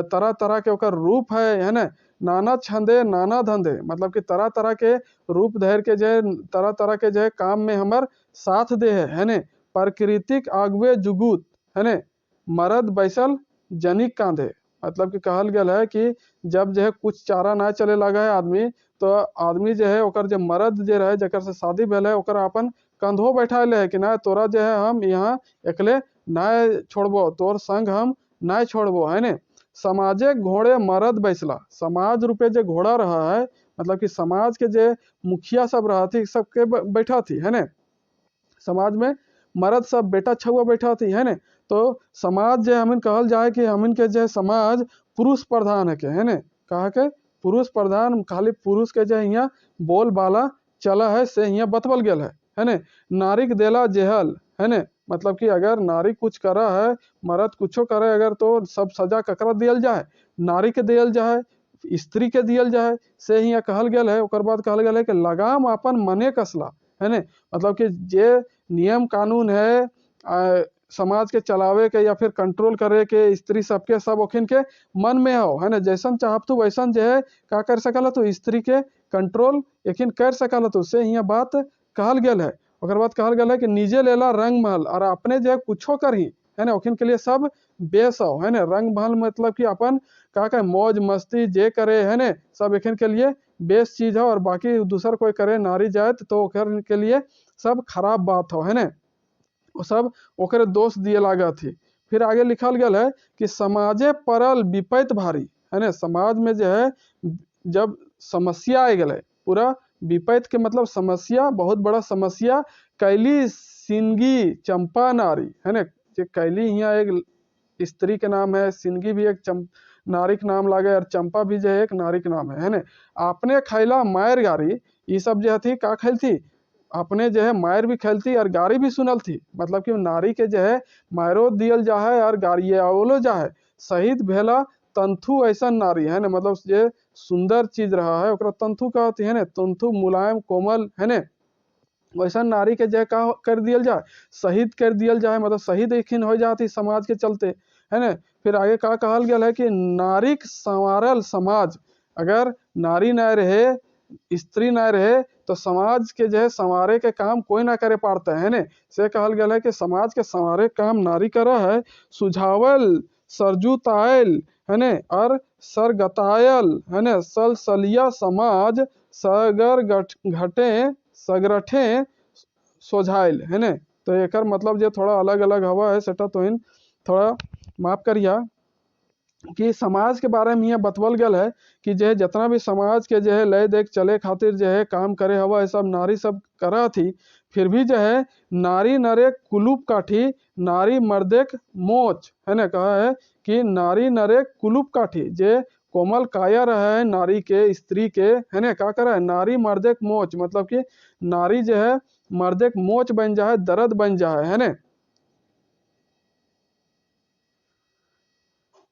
तरह तरह के ओकर रूप है ना। नाना छंदे नाना धंधे, मतलब कि तरह तरह के रूप धैर के जो है तरह तरह के जो है काम में हमर साथ दे है ने। प्रकृतिक आगवे जुगूत है ने, मरद बैसल जनिक कांधे, मतलब कि कहल गया है कि जब जो है कुछ चारा ना चले लगा है आदमी, तो आदमी जो है ओकर जो मरद जो रहे जकर से शादी भेल है ओकर अपन कंधो बैठा ले है कि ना तोरा जो है हम यहाँ एकले ना छोड़बो, तोर संग हम ना छोड़बो है ने। समाजे घोड़े मरद बैसला, समाज रूपे जो घोड़ा रहा है, मतलब कि समाज के जो मुखिया सब रहा थी सबके बैठा थी है ने। समाज में मर्द सब बेटा छुआ बैठा थी है ने। तो समाज जो हमिन कहल जाए कि हमिन के जो समाज पुरुष प्रधान है के है ने, कहा के पुरुष प्रधान, खाली पुरुष के जो यहाँ बोल बाला चला है से यहाँ बतवल गया है ने। नारिक देला जेहल है ने, मतलब कि अगर नारी कुछ करा है, मर्द कुछो करे अगर, तो सब सजा ककरा दियल जाए, नारी के दियल जाए, स्त्री के दियल जाए से यहाँ कहल गया है। ओकर बाद कहल गया है कि लगाम अपन मने कसला है ने, मतलब कि जे नियम कानून है समाज के चलावे के या फिर कंट्रोल करे के स्त्री सबके सब ओखिन के मन में हो है ना। जैसन चाहब तू वैसन जो है का कर सकल तो स्त्री के कंट्रोल यकीन कर सकल तो से यहाँ बात कहल गया है। ओकर बाद कहल गया है कि निजे लेला रंग महल और अपने जो है कुछो करही है ना, ओखिन के लिए सब बेस हो है ना। रंग महल मतलब कि अपन का मौज मस्ती जे करे है ना, सब एखिन के लिए बेस चीज है, और बाकी दूसर कोई करे नारी जात तो ओखर के लिए सब खराब बात हो है ना, वो सब ओकरे दोष दिए लागा थी। फिर आगे लिखल गया है कि समाजे परल विपैत भारी है ना, समाज में जो है जब समस्या आ गए पूरा, विपैत के मतलब समस्या, बहुत बड़ा समस्या, कैली सिंगी चंपा नारी है ना। जो कैली यहाँ एक स्त्री के नाम है, सिंगी भी एक नारी के नाम लागे, और चंपा भी जो है एक नारी के नाम है ना। आपने खैला मायर गारी, ये सब जो थी का खेल थी, अपने जो है मायर भी खेलती और गाड़ी भी सुनल थी, मतलब कि नारी के जो है मायरो दियल जा है और गाड़िए आवलो जा है। शहीद भेला तंथु ऐसा नारी है ना, मतलब जे सुंदर चीज रहा है ओकरा तंथु कहती है ना, तंथु मुलायम कोमल है ना, वैसा नारी के जो का कर दियल जाए, शहीद कर दियल जाए, मतलब शहीद एखिन हो जाती समाज के चलते है ना। फिर आगे का कहल गया है कि नारीक संवारल समाज, अगर नारी न रहे, स्त्री न रहे, तो समाज के जो है संवारे के काम कोई ना करे पाता है ने। से कहल गया है कि समाज के संवारे काम नारी करा है। सुझावल सरजुतायल है ने और सरगतायल है ने, सलसलिया समाज सगर घटे सगरठे सोझाइल है ने। तो एक मतलब जो थोड़ा अलग अलग हवा है सेटा तो इन थोड़ा माफ करिया कि समाज के बारे में यहाँ बतवल गया है कि जो है जितना भी समाज के जो है लय देख चले खातिर जो है काम करे हवा है सब नारी सब करा थी। फिर भी जो है नारी नरे कुलूप काठी, नारी मर्देक मोच है ना, कहा है कि नारी नरे कुलूप काठी, जे कोमल काया रहा है नारी के स्त्री के है ना, क्या करा है नारी मर्देक मोच, मतलब कि नारी जो है मर्देक मोच बन जाए, दर्द बन जाए है ना।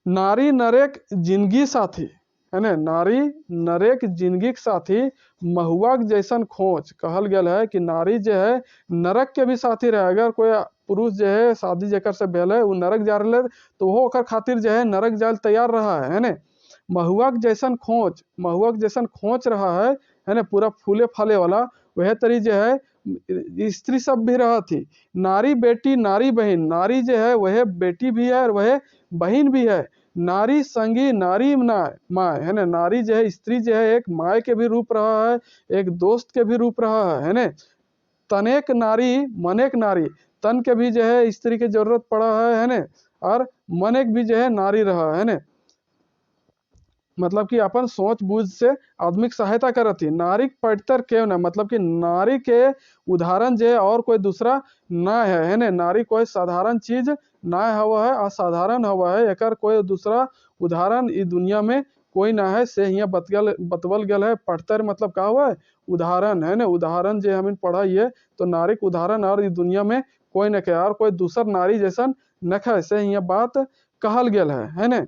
नारी नरेक जिंदगी साथी है ना, नारी नरेक जिंदगी के साथी, महुआ के जैसन खोज, कहल गया है कि नारी जो है नरक के भी साथी रहे। अगर कोई पुरुष जो है शादी जेकर से भेल है वो नरक जा रहे तो वो ओकर खातिर जो है नरक जाल तैयार रहा है ना। महुआ के जैसन खोज, महुआ के जैसन खोच रहा है ना, पूरा फूले फाले वाला, वह तरी जो है स्त्री सब भी रहा थी। नारी बेटी नारी बहन, नारी जो है वह बेटी भी है और वह बहन भी है। नारी संगी नारी माय है ना, नारी जो है स्त्री जो है एक माय के भी रूप रहा है, एक दोस्त के भी रूप रहा है ना। तनेक नारी मनेक नारी, तन के भी जो है स्त्री की जरूरत पड़ा है ना, और मनेक भी जो है नारी रहा है ना, मतलब कि अपन सोच बूझ से आदमी की सहायता करती। नारी पटतर क्यों ना, मतलब कि नारी के उदाहरण जो है और कोई दूसरा ना है ना, नारी कोई साधारण चीज ना हवा है, असाधारण हवा है, एकर कोई दूसरा उदाहरण इस दुनिया में कोई ना है। से यहाँ बतवल गया है। पटतर मतलब का हुआ है उदाहरण है ना, उदाहरण जो हमें पढ़ाइए तो नारी के उदाहरण और इस दुनिया में कोई न कहे और कोई दूसर नारी जैसन न है, से यहाँ बात कहल गया है ना।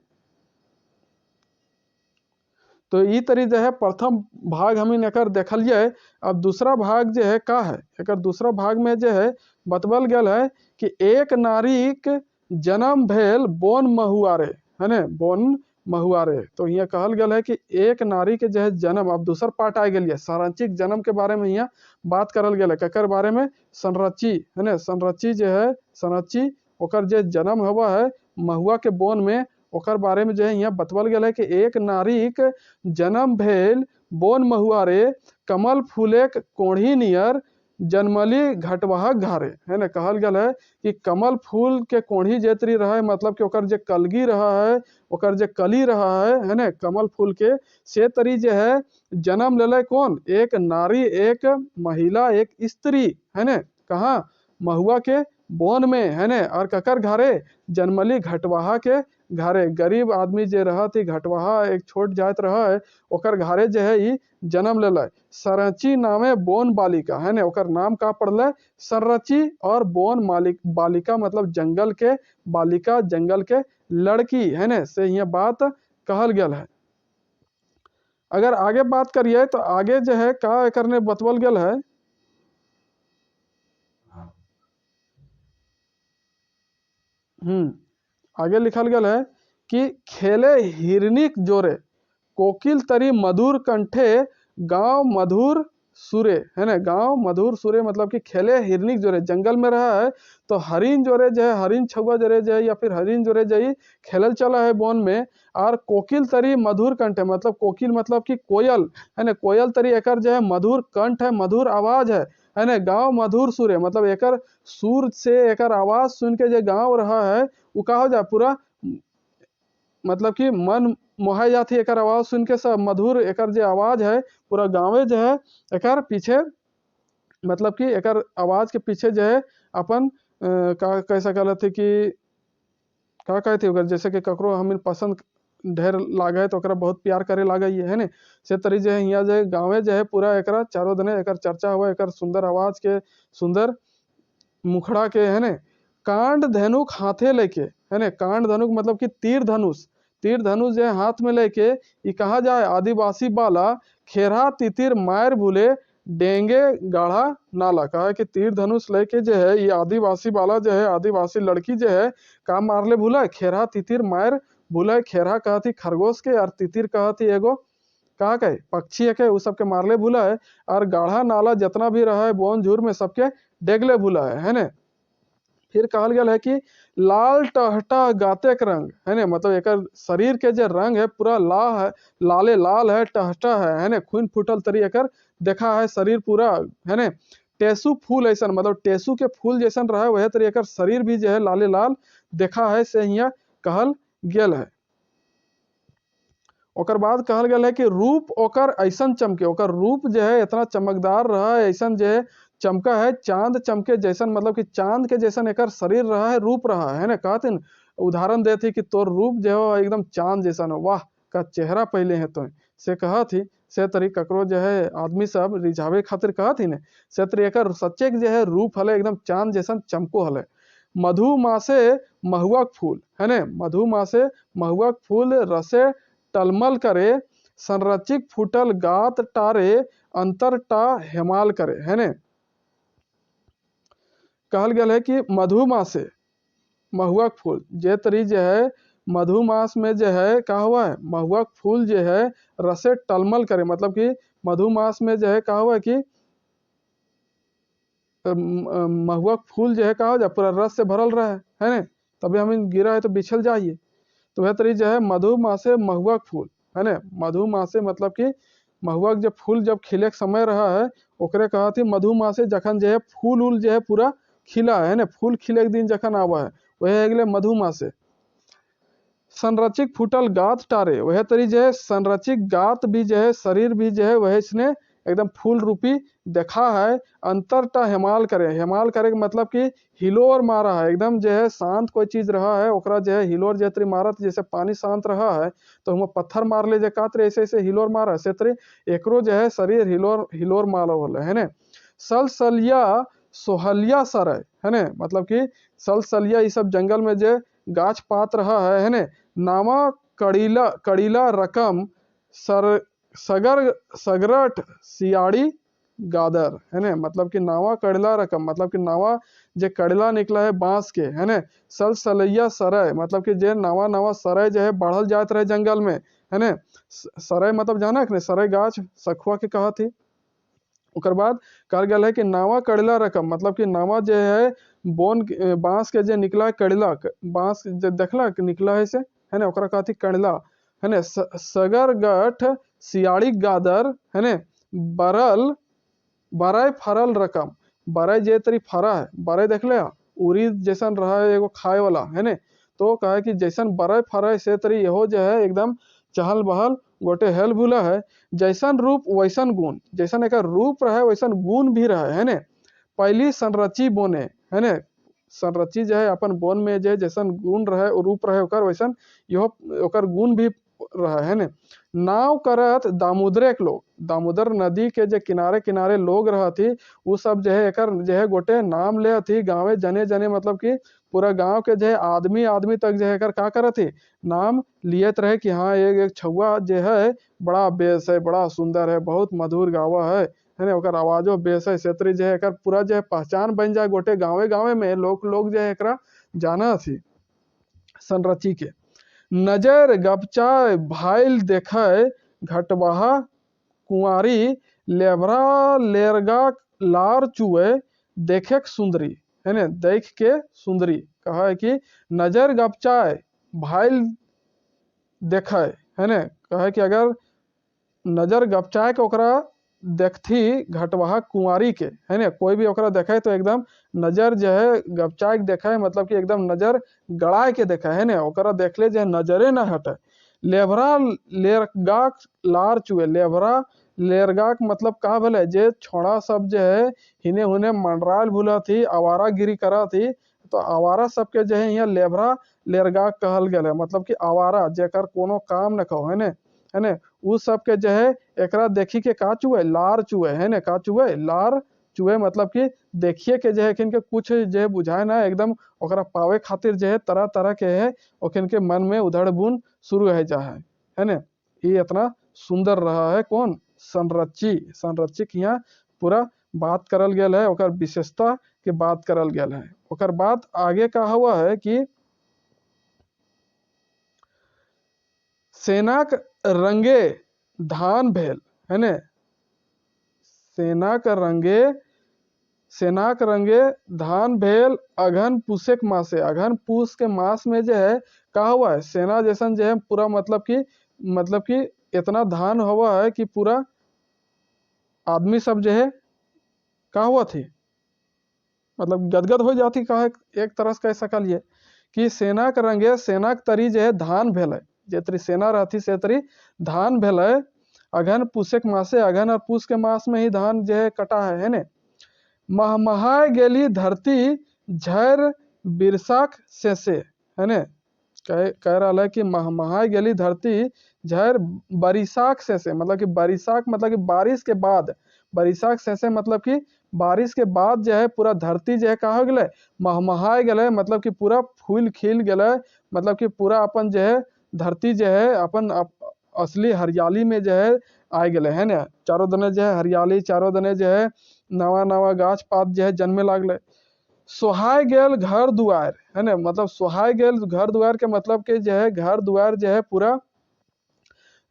तो ई तरी जो है प्रथम भाग हमें एकर देखलिए। अब दूसरा भाग जो है का है, एकर दूसरा भाग में जो है बतवल गया है कि एक नारीक जन्म भेल बोन महुआरे, है ने, बोन महुआरे। तो यहाँ कहल गया है कि एक नारी के जो है जन्म, अब दूसर पार्ट आ गया संरचिक जन्म के बारे में यहाँ बात करल गया है। ककर बारे में? संरची, है ना, संरची जो है, संरची ओकर जो जन्म हुआ है महुआ के बोन में, ओकर बारे में जो है यहाँ बतवल गया है कि एक नारीक जन्म भेल बोन महुआरे, कमल फूलेक कोढ़ी नियर जनमली घटवाहक घारे, है ना। कहल गया है कि कमल फूल के कोढ़ी जेतरी रहा है, मतलब कि ओकर जे कलगी रहा है, ओकर जे कली रहा है ना, कमल फूल के से तरी जे है जन्म ले कौन? एक नारी, एक महिला, एक स्त्री, है ना। कहाँ? महुआ के बोन में, है ना। और ककर घारे? जनमली घटवाहा के घारे। गरीब आदमी जे रहा थी, घटवाहा एक छोट जात रहा है, ओकर घारे जो है ई जन्म ले। संरची नामे बोन बालिका, है ना। ओकर नाम का पड़ल? संरची। और बोन मालिक, बालिका मतलब जंगल के बालिका, जंगल के लड़की, है ना, से यह बात कहल गया है। अगर आगे बात करिए तो आगे जो है का करने बतवल गया है, आगे लिखल गया है कि खेले हिरनिक जोरे, कोकिल तरी मधुर कंठे, गांव मधुर सुरे, है ना। गांव मधुर सुरे मतलब कि खेले हिरनिक जोरे, जंगल में रहा है तो हरिन जोरे जो है, हरिन छुआ जोरे जो है, या फिर हरिन जोरे जई खेलल चला है बोन में। और कोकिल तरी मधुर कंठे मतलब कोकिल मतलब कि कोयल, है ना। कोयल तरी एकर जो है मधुर कंठ है, मधुर आवाज है ना। गांव मधुर सुरे मतलब एकर सुर से एकर आवाज सुन के जो गांव रहा है वो का हो जाए पूरा, मतलब कि मन मोहा जाती एकर आवाज सुन के, सब मधुर एकर जो आवाज है पूरा गाँवे जो है एकर पीछे, मतलब कि एकर आवाज के पीछे जो है अपन का कैसा कहते कि का कहते ओकर, जैसे कि ककरो हम पसंद ढेर लागे तो ओकरा बहुत प्यार करे लागे, ये है ने। से तरी जो है यहाँ जो है गाँवे जो है पूरा एकरा चारों दने एकर चर्चा हुआ, एकर सुंदर आवाज के, सुंदर मुखड़ा के, है ने। कांड धनुक हाथे लेके, है ने। कांड धनुक मतलब कि तीर धनुष, तीर धनुष जो है हाथ में लेके ये कहा जाए आदिवासी बाला, खेरा तितिर मायर भूले, डेंगे गाढ़ा नाला। कहा है कि तीर धनुष लेके जो है ये आदिवासी बाला जो है, आदिवासी लड़की जो है का मारले भूला? खेरा तितिर मायर भूला। खेरा कहा थी खरगोश के, और तितिर कहा थी एगो कहा के पक्षी है के, वो सबके मारले भूला है। और गाढ़ा नाला जितना भी रहा है बोन झूर में सबके डेगले भूला है ना। फिर कहल गया है कि लाल टहटा गाते के रंग, है ना, मतलब एक शरीर के जो रंग है पूरा लाल है, लाले लाल है, टहटा है ना, खून फूटल तरी एकर देखा है शरीर पूरा, है ना। टेसू फूल ऐसा मतलब टेसू के फूल जैसन रहा है वह तरी एकर शरीर भी जो है लाले लाल देखा है, से यहाँ कहल गेल है। ओकर बाद कहल गया है कि रूप ओकर ऐसन चमके, ओकर रूप जो है इतना चमकदार रहा है, ऐसन जो है चमका है चांद चमके जैसन, मतलब कि चांद के जैसन एकर शरीर रहा है, रूप रहा है ना। कहते न उदाहरण देती कि तोर रूप जो है एकदम चांद जैसन हो, वाह का चेहरा पहले है तो से कहा थी। से तरी ककरो जो है आदमी सब रिझावे खातिर कहा थी ने, से तरी एकर सच्चे जो है रूप हले एकदम चांद जैसन चमको हले। मधुमासे महुआक फूल, है ना। मधुमासे महुआक फूल रसे टलमल करे, संरचिक फूटल गात टारे, अंतर टा हेमाल करे, है ना। कहल गया है कि मधुमासे महुआक फूल जे तरी जो है मधुमास में जो है का हुआ है महुआक फूल जो है रसे टलमल करे, मतलब कि मधुमास में जो है का हुआ है कि महुआक फूल जो है का हो जाए पूरा रस से भरल रहा है ना, तभी हमें गिरा है तो बिछल जाइए। तो वह तरी जो है मधुमासे महुआक फूल, है ना। मधुमासे मतलब कि महुआक जब फूल जब खिले के समय रहा है ओकरे कहा थी मधुमासे, जखन जो है फूल उल जो है पूरा खिला है ना, फूल खिले के दिन जखन आवा है वह अगले मधुमासे। संरचिक फूटल गात टारे, वह तरी जो है संरचिक गात भी जो है शरीर भी जो है वह इसने एकदम फूल रूपी देखा है। अंतरटा हेमाल करे, हेमाल करे के मतलब कि हिलोर मारा है, एकदम जो है शांत कोई चीज रहा है ओकरा जो है हिलोर जैतरी मारत, जैसे पानी शांत रहा है तो हम पत्थर मार ले जे कातरे ऐसे ऐसे हिलोर मारा से तरी एकरो जो है शरीर हिलोर हिलोर मारा होला, है ना। सलसलिया सोहलिया सरय, है ना, मतलब कि सलसलिया ये सब जंगल में जो गाछ पात रहा है ना। नामा कड़ीला कड़ीला रकम सर सगर सगरठ सियाड़ी गादर है ने, मतलब कि नावा कड़ला रकम, मतलब कि नावा जे कड़ला निकला है बांस के है ने। सल सलैया सरय, मतलब कि जे नवा नवा सरय जो है बढ़ल जात रहे जंगल में है ने। सरय मतलब जाना कि सरय गाछ सखुआ के कहा थी। ओकर बाद कहल गया है कि नावा कड़ला रकम, मतलब कि नावा जो है बोन बांस के जे निकला है कड़ला, बांस जे देखला कि निकला है से है ना, ओकरा कहती कड़ला है ने। सगर गठ सियाड़ी गादर है ने। बरल बरय फरल रकम, बरय जे तरी फरा है, बरय देख ले उड़ीद जैसन रहा है एगो खाए वाला है ने। तो कहे कि जैसन बरय फरय से तरी यहो जो है एकदम चहल बहल गोटे हेल भूला है। जैसन रूप वैसन गुण, जैसन एक रूप रहे वैसन गुण भी रहे है ने। पहली संरची बोने है ने, संरची जो है अपन बोन में जो जैसन गुण रहे रूप रहे ओकर वैसन यहो ओकर गुण भी रहे है ने। नाव करत दामोदरे के लोग, दामोदर नदी के जो किनारे किनारे लोग रहती वो सब जो है एकर जो है गोटे नाम ले थी गाँवे जने जने, मतलब कि पूरा गांव के जो है आदमी आदमी तक जो है एकर का करत थी नाम लियत रहे कि हाँ एक छुआ जो है बड़ा बेस है, बड़ा सुंदर है, बहुत मधुर गावा है ने। ओकर आवाजो बेस है सेतरी जो है एकर पूरा जो है पहचान बन जाए गोटे गाँवे गाँवे में लोग जो है एकरा जाना थी संरची के। नजर गपचाय भाईल देखय घटवाहा कुंवारी, लेभरा लेरगा लार चुए देखे सुंदरी है ने। देख के सुंदरी कहा है कि नजर गपचाए भाईल देखै है ने, कहा है कि अगर नजर गपचाए के ओकरा देखती घटवाहा कुंवारी के है ने, कोई भी ओकरा देखे तो एकदम नजर जो है गपचाए के देखे, मतलब कि एकदम नजर गड़ाए के देखे है ने, ओकरा देखले जो है नजरे न हटे। लेभरा लेरगाक लार चुए, लेभरा लेरगाक मतलब का भले जे छोड़ा सब जो है हिने हुने मंडराल भूला थी आवारा गिरी करा थी, तो आवारा सबके जो है यहाँ लेभरा लेरगाक कहल गया है, मतलब कि आवारा जेकर कोनो काम न कहो है ने उ सब के जो है एकरा देखी के का चुए लार चुए है ने, का चुए लार चुए, मतलब कि देखिए के जो है के कुछ जो है बुझाए ना एकदम ओकरा पावे खातिर जो है तरह तरह के है ओखिन के मन में उधड़ बुन शुरू है जा है ने। ये इतना सुंदर रहा है कौन संरची, संरची के यहाँ पूरा बात करल गया है, ओकर विशेषता के बात करल गया है। ओकर बाद आगे का हुआ है कि सेनाक रंगे धान भेल है ने। सेनाक रंगे धान भेल अघन पूसे के मासे, अघन पूस के मास में जो है का हुआ है सेना जैसन जो है पूरा, मतलब कि इतना धान हुआ है कि पूरा आदमी सब जो है का हुआ थी मतलब गदगद हो जाती, कहा एक तरह से कह सकल ये कि सेना के रंगे सेना के तरी जो है धान भेल, जे तरी सेना रहती से तरी धान भेल। अघन पूसे के मासे, अघन और पूस के मास में ही धान जो है कटा है ने। महमहाय गेली धरती झर बिरसाख से है ने, कह रहा है कि महमहाय गेली धरती झर बरिसाख से, मतलब कि बरिसाख मतलब कि बारिश के बाद, बरिसाख से मतलब कि बारिश के बाद जो है पूरा धरती जो है कहा गए महमहाय गए, मतलब कि पूरा फूल खिल गए, मतलब कि पूरा अपन जो है धरती जो है अपन असली हरियाली में जो है आ गए है ना। चारों दने जो है हरियाली, चारों दने जो है नवा नवा गाछ पात जो है जन्मे लागले। सोहाय गेल घर दुआर है ना, मतलब सोहाय गेल घर दुआर के मतलब के जो है घर दुआर जो है पूरा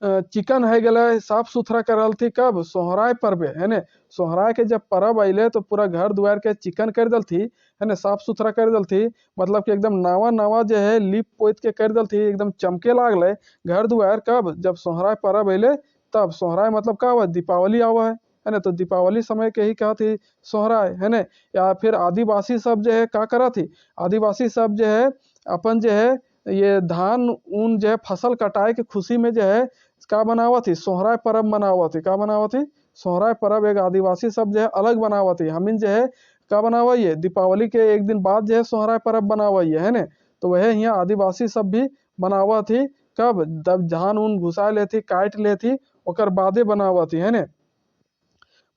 चिकन है गए साफ सुथरा करल थी कब सोहराय पर्व है ने। सोहराय के जब पर्व अले तो पूरा घर दुआर के चिकन कर दल थी है ना, साफ सुथरा कर दल थी, मतलब कि एकदम नवा नवा जो है लिप पोत के कर दल थी, एकदम चमके लागले घर दुआर कब जब सोहराय पर्व अले तब। सोहराय मतलब का हुआ दीपावली आवा है ना, तो दीपावली समय के ही कहा थी सोहराय है ना। या फिर आदिवासी सब जो है का करा थी, आदिवासी सब जो है अपन जो है ये धान ऊन जो है फसल कटाए के खुशी में जो है का बनावा थी सोहराय पर्व मनावा थी, का बनावा थी सोहराय पर्व एक आदिवासी सब जो है अलग बनावा थी। हमिन जो है का बनावा ये दीपावली के एक दिन बाद जो है सोहराय पर्व बनावा ये है ना, तो वह यहाँ आदिवासी सब भी बनावा थी कब जब धान ऊन घुसा लेती काट लेती ओकर बादे बनावा थी है ना।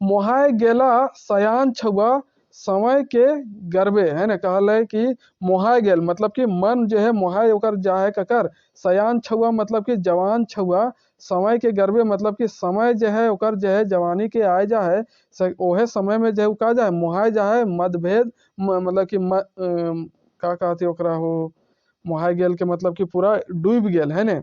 मोहाय गेला सयान छुआ समय के गर्भे है ना, कहल है कि मोहाय गेल मतलब कि मन जो है मोहाय ओकर जा है ककर सयान छुआ मतलब कि जवान छुआ, समय के गर्भे मतलब कि समय जो है ओकर जो है जवानी के आए जा है, ओहे समय में जो है का जा है मोहाय जा है मतभेद मतलब कि का कहते ओकरा हो मोहाय गेल के मतलब कि पूरा डूब गेल है ने,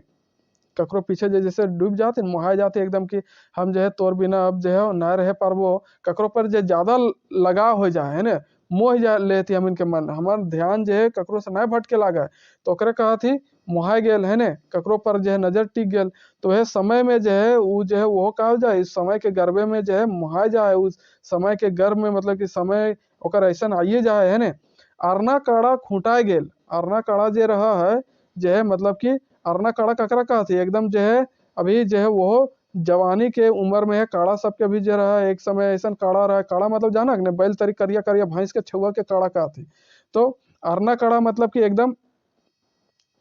ककरो पीछे जैसे डूब जाते मोहाय जाते एकदम कि हम जो है तोर बिना अब जो है ना रह पारबो, ककरो पर जो ज्यादा लगाव हो जाए है ना, मोह जा लेती हम इनके मन हमार ध्यान जो है ककरो से ना भटके लागा, तो ओकरे कहा थी मोहाय गेल है ने, ककरो पर जो है नजर टिक गेल, तो वह समय में जो है वो जो है वो कहा जाए इस समय के गर्भे में जो है मोहाय जाए, उस समय के गर्भ में मतलब कि समय ओकर ऐसा आइए जाए है ने। अरना काड़ा खूंटाए गेल, अरना काड़ा जे रहा है जो है मतलब कि अरना काड़ा ककरा कहती एकदम जो है अभी जो है वो जवानी के उम्र में है, काड़ा सबके भी जो रहा है एक समय ऐसा काड़ा रहा, काड़ा मतलब जाना कि बैल तरी करिया करिया भैंस के छुआ के काड़ा कहती, तो अरना काड़ा मतलब कि एकदम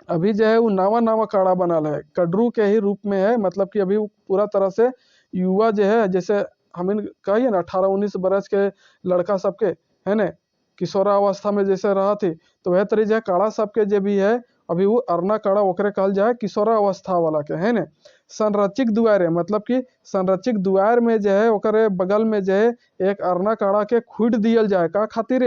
अभी जो है वो नवा नवा काड़ा बनल है, कड्रू के ही रूप में है, मतलब कि अभी वो पूरा तरह से युवा जो है जैसे हम कहिए ना 18-19 बरस के लड़का सबके है ना किशोरावस्था में जैसे रहा थी, तो वह तरी जो है काड़ा सबके जो भी है अभी वो अरना काड़ा ओकरे कहल जाए किशोरावस्था वाला के है ना। संरचिक दुआरे मतलब कि संरचिक दुआर में जो है ओकरे बगल में जो है एक अरना काड़ा के खुद दियल जाए का खातिर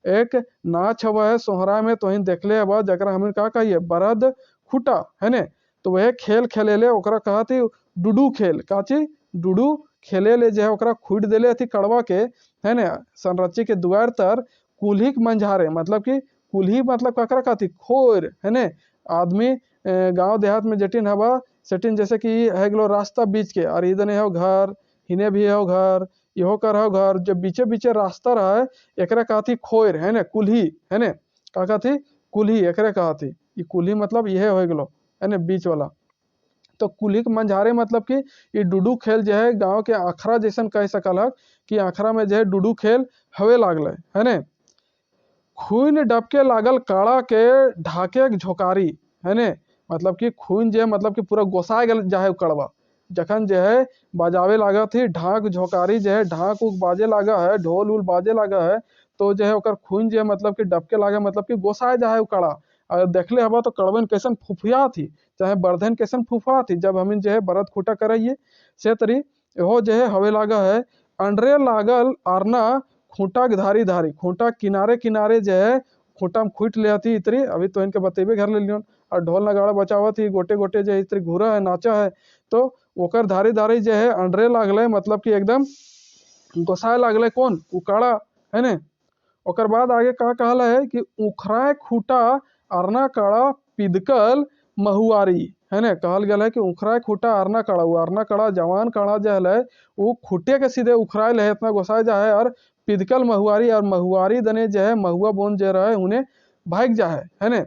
एक नाच हवा है सोहरा में तो ही देखले हवा जरा हम का कहिए बरद खुटा है ने, तो वह खेल खेले ले ओकरा कहती डुडू खेल काची डुडू खेले ले जो है ओकरा खुद देले थी कड़वा के है ना। संरची के द्वार तर कुल्ही मंझारे मतलब कि कुल्ही मतलब ककरा कहती खोर है ने, आदमी गांव देहात में जटिन हवा सेटिन जैसे कि है गलो रास्ता बीच के और इधर है घर हिने भी है घर इहो कर है घर जो बीचे बीचे रास्ता रहा है एकरा कहती खोर है ना कुल्ही है ना, का कहती कुल्ही एकरे कहती, ये कुल्ही मतलब यह हो गलो है ना बीच वाला, तो कुल्ही के मंझारे मतलब कि ये डुडू खेल जो है गांव के अखरा जैसन कह सकल है कि अखरा में जो है डुडू खेल हवे लागल है ना। खून डबके लागल काड़ा के ढाके झोकारी है ने, मतलब कि खून जो है मतलब कि पूरा गोसाए गल जाए कड़वा जखन जो है बजावे लागा थी ढाक झोकारी जो है ढाक उक बाजे लागा है ढोल उल बाजे लागा है, तो जो है ओकर खून जो है मतलब कि डबके लागे मतलब कि गोसाए जाए कड़ा, और देखले हवा तो कड़वन कैसन फुफिया थी चाहे बर्धन कैसन फुफा थी जब हम जो है बरत खुटा कराइए से तरी हो जो है हवे लागा है। अंडरे लागल आरना खूंटा के धारी धारी खूंटा किनारे किनारे जो है खूंटा में खूट ले आती इतरी अभी तो इनके बतेबे घर ले लियोन, और ढोल नगाड़ा बचावत ही गोटे गोटे जो इतरी घूरा है नाचा है, तो ओकर धारी धारी जो है अंडरे लागले मतलब कि एकदम गोसाए लागले कौन उकाड़ा है ने। ओकर बाद आगे का कहला है कि उखराए खूटा अरना काड़ा पिदकल महुआरी है ना, कहल गया है कि उखराए खूटा अरना काड़ा, वो अरना काड़ा जवान काड़ा जो है वो खूटे के सीधे उखराए है इतना गोसाए जा है, और पिदकल महुआरी और महुआरी दने जो है महुआ बोन जो रहे उन्हें भाग जा है ना।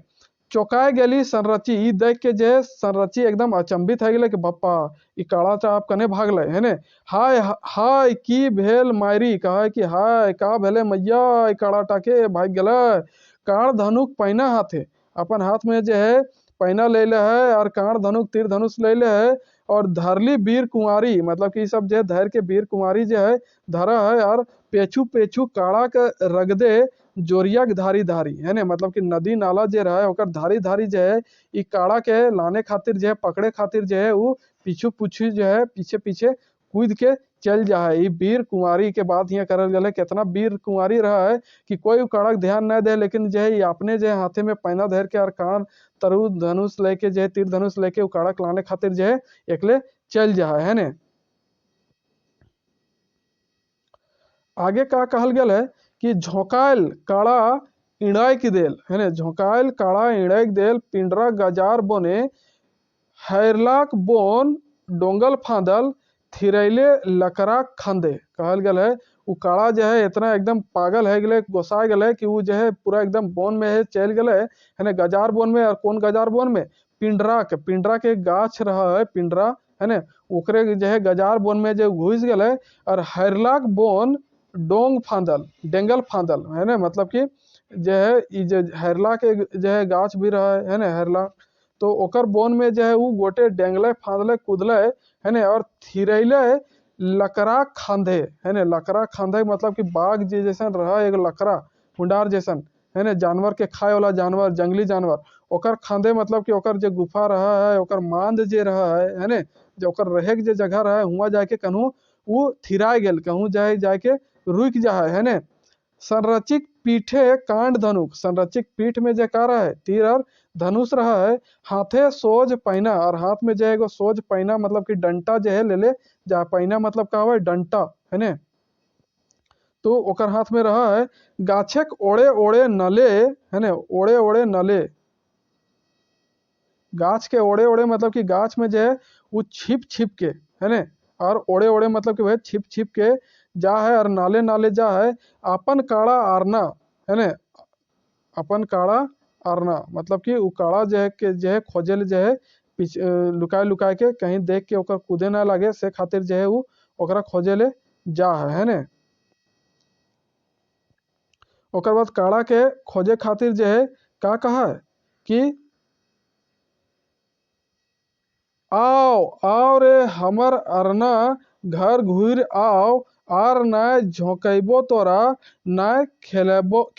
चौकाए गेली संरची ई देख के जे संरची एकदम अचंभित है गेले कि बप्पा ई काड़ा चा आप कने भागले है ने, हाय हाय की भेल मायरी कहा कि हाय का भेले मैया ई काड़ा टाके भाग गेले, काड़ धनुक पैना हाथे अपन हाथ में जो है पैना ले ले है और काड़ धनुक तीर धनुष ले ले है, और धरली वीर कुंवारी मतलब कि सब जो है धर के वीर कुंवारी जो है धरा है, और पेछू पेछू काड़ा के रगदे जोरिया के धारी धारी है ना, मतलब कि नदी नाला जो रहा है ओकर धारी धारी जो है ई काड़ा के लाने खातिर जो है पकड़े खातिर जो है वो पीछू पूछू जो है पीछे पीछे कूद के चल जा है। वीर कुंवारी के बात यहाँ करल गया कितना वीर कुंवारी रहा है कि कोई काड़ा ध्यान न दे, लेकिन जो है अपने जो है हाथे में पैना धर के और कान तरु धनुष लेके जो है तीर धनुष लेके वो काड़ा लाने खातिर जो है एकले चल जा है ना। आगे का कहल गया है कि झोंकायल काड़ा इड़ाई की देल है ना, झोंकायल काड़ा इड़ाई देल पिंडरा गजार बोने हैरलाक बोन डोंगल फांदल थिरैले लकरा खंदे, कहल गया है वो काड़ा जो है इतना एकदम पागल है गले गोसाए गले कि वो जो है पूरा एकदम बोन में है चल गए है ना गजार बोन में, और कौन गजार बोन में पिंडरा के गाछ रहा है पिंडरा है ना ओकरे जो है गजार बोन में जो घुस गए, और हैरलाक बोन डोंग फांदल डेंगल फांदल है ना, मतलब कि जो है ई जो हैरला के जो है गाछ भी रहा है ना हैरला, तो ओकर बोन में जो है वो गोटे डेंगले फांदले कूदले है ना, और थिरैले लकड़ा खांधे है ने, लकड़ा खांधे मतलब कि बाघ जे जैसन रहा एक लकड़ा मुंडार जैसन है ने, जानवर के खाए वाला जानवर, जंगली जानवर, ओकर खांधे मतलब कि ओकर जे गुफा रहा है, ओकर मांद जे रहा है ने, जो ओकर रहे के जे जगह रहा है हुआ जाके कहूँ वो थिराय गेल, कहूँ जाके रुक जा है ने। संरचिक पीठे कांड धनुक, संरचिक पीठ में जे का रहा है तीर और धनुष रहा है, हाथे सोज पैना, और हाथ में जो है सोज पैना मतलब कि डंटा जो है ले जा, पैना मतलब का हुआ डंटा है ने, तो ओकर हाथ में रहा है। गाछक ओड़े ओड़े नले है ने, ओड़े ओड़े नले, गाछ के ओड़े ओड़े मतलब कि गाछ में जो है वो छिप छिप के है ने, और ओड़े ओड़े मतलब कि वह छिप छिप के जा है, और नाले नाले जा है। अपन काड़ा आरना है ने, अपन काड़ा आरना मतलब कि वो काड़ा जो है के जो है खोजे जो है लुकाए लुकाए के कहीं देख के ओकर कूदे ना लगे से खातिर जो है वो ओकरा खोजे ले जा है ने। ओकर बाद काड़ा के खोजे खातिर जो है का कहा है कि आओ आओ रे हमर अरना घर घुर आओ, आर नाय झोंकैबो तोरा, नाय खेलबो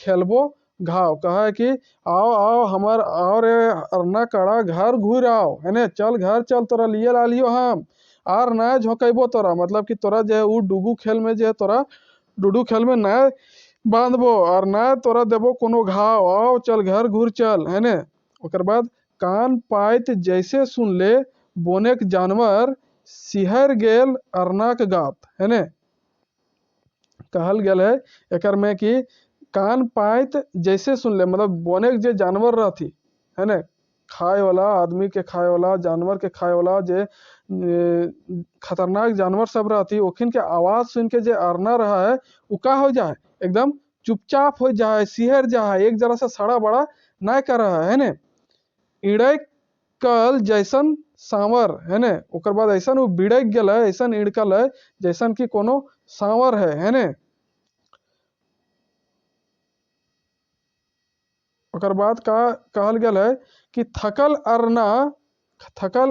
घाव, कहा है कि आओ आओ हमर आओ रे अरना काड़ा घर घुर आओ है ने, चल घर चल तोरा लिए ला लियो हम, आर नाय झोंकैबो तोरा मतलब कि तोरा जो है वो डुबू खेल में जो है तोरा डुडू खेल में नाय बांधबो, और नाय तोरा देबो कोनो घाव, आओ चल घर घुर चल है ने। ओकर बाद कान पाइत जैसे सुन ले बोनेक जानवर, सिहर गेल अरनाक गात है ने, कहल गेल है एकर में कि कान पाइत जैसे सुन ले मतलब बोनेक जे जानवर रहती है ने, खाए वाला आदमी के खाए वाला जानवर के खाए वाला जे खतरनाक जानवर सब रहती, ओखिन के आवाज सुन के जे अरना रहा है वो का हो जाए एकदम चुपचाप हो जाए, सिहर जाए, एक जरा सा सड़ा बड़ा ना कर रहा है ने। इड़ै कल जैसन सांवर है ने, ओकर बाद ऐसा वो बिड़क गल है, ऐसा इड़कल है जैसन कि कोनो सांवर है ने। ओकर बाद का कहल गल है कि थकल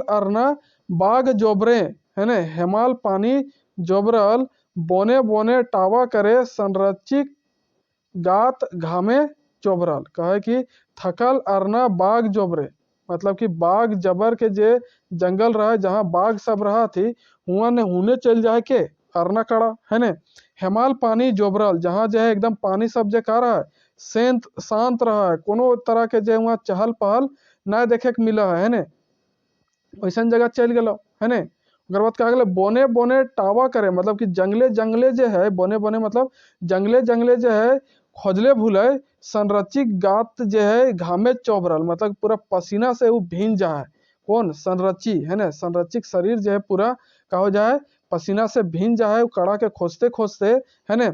अरना बाग जोबरे है ने, हेमाल पानी जोबरल, बोने बोने टावा करे, संरचिक गात घामे चोबरल, कहे कि थकल अरना बाग जोबरे मतलब कि बाग जबर के जे जंगल रहा जहाँ बाग सब रहा थी हुआ ने हुने चल जाए के अरना कड़ा है ने। हेमाल पानी जोबरल जहाँ जो है एकदम पानी सब जे का रहा है शांत रहा है, कोनो तरह के जो वहाँ चहल पहल ना देखे के मिला है ने, वैसा जगह चल गलो है ने। ओकर बाद का गेल बोने बोने टावा करे मतलब कि जंगले जंगले जे है, बोने बोने मतलब जंगले जंगले जे है खोजले भूले, संरचिक गात जे है घामे चौबरल मतलब पूरा पसीना से वो भींज जा है, कौन संरची है ना, संरचिक शरीर जो है पूरा का हो जाए पसीना से भींज जा है, कड़ा के खोजते खोजते है ने।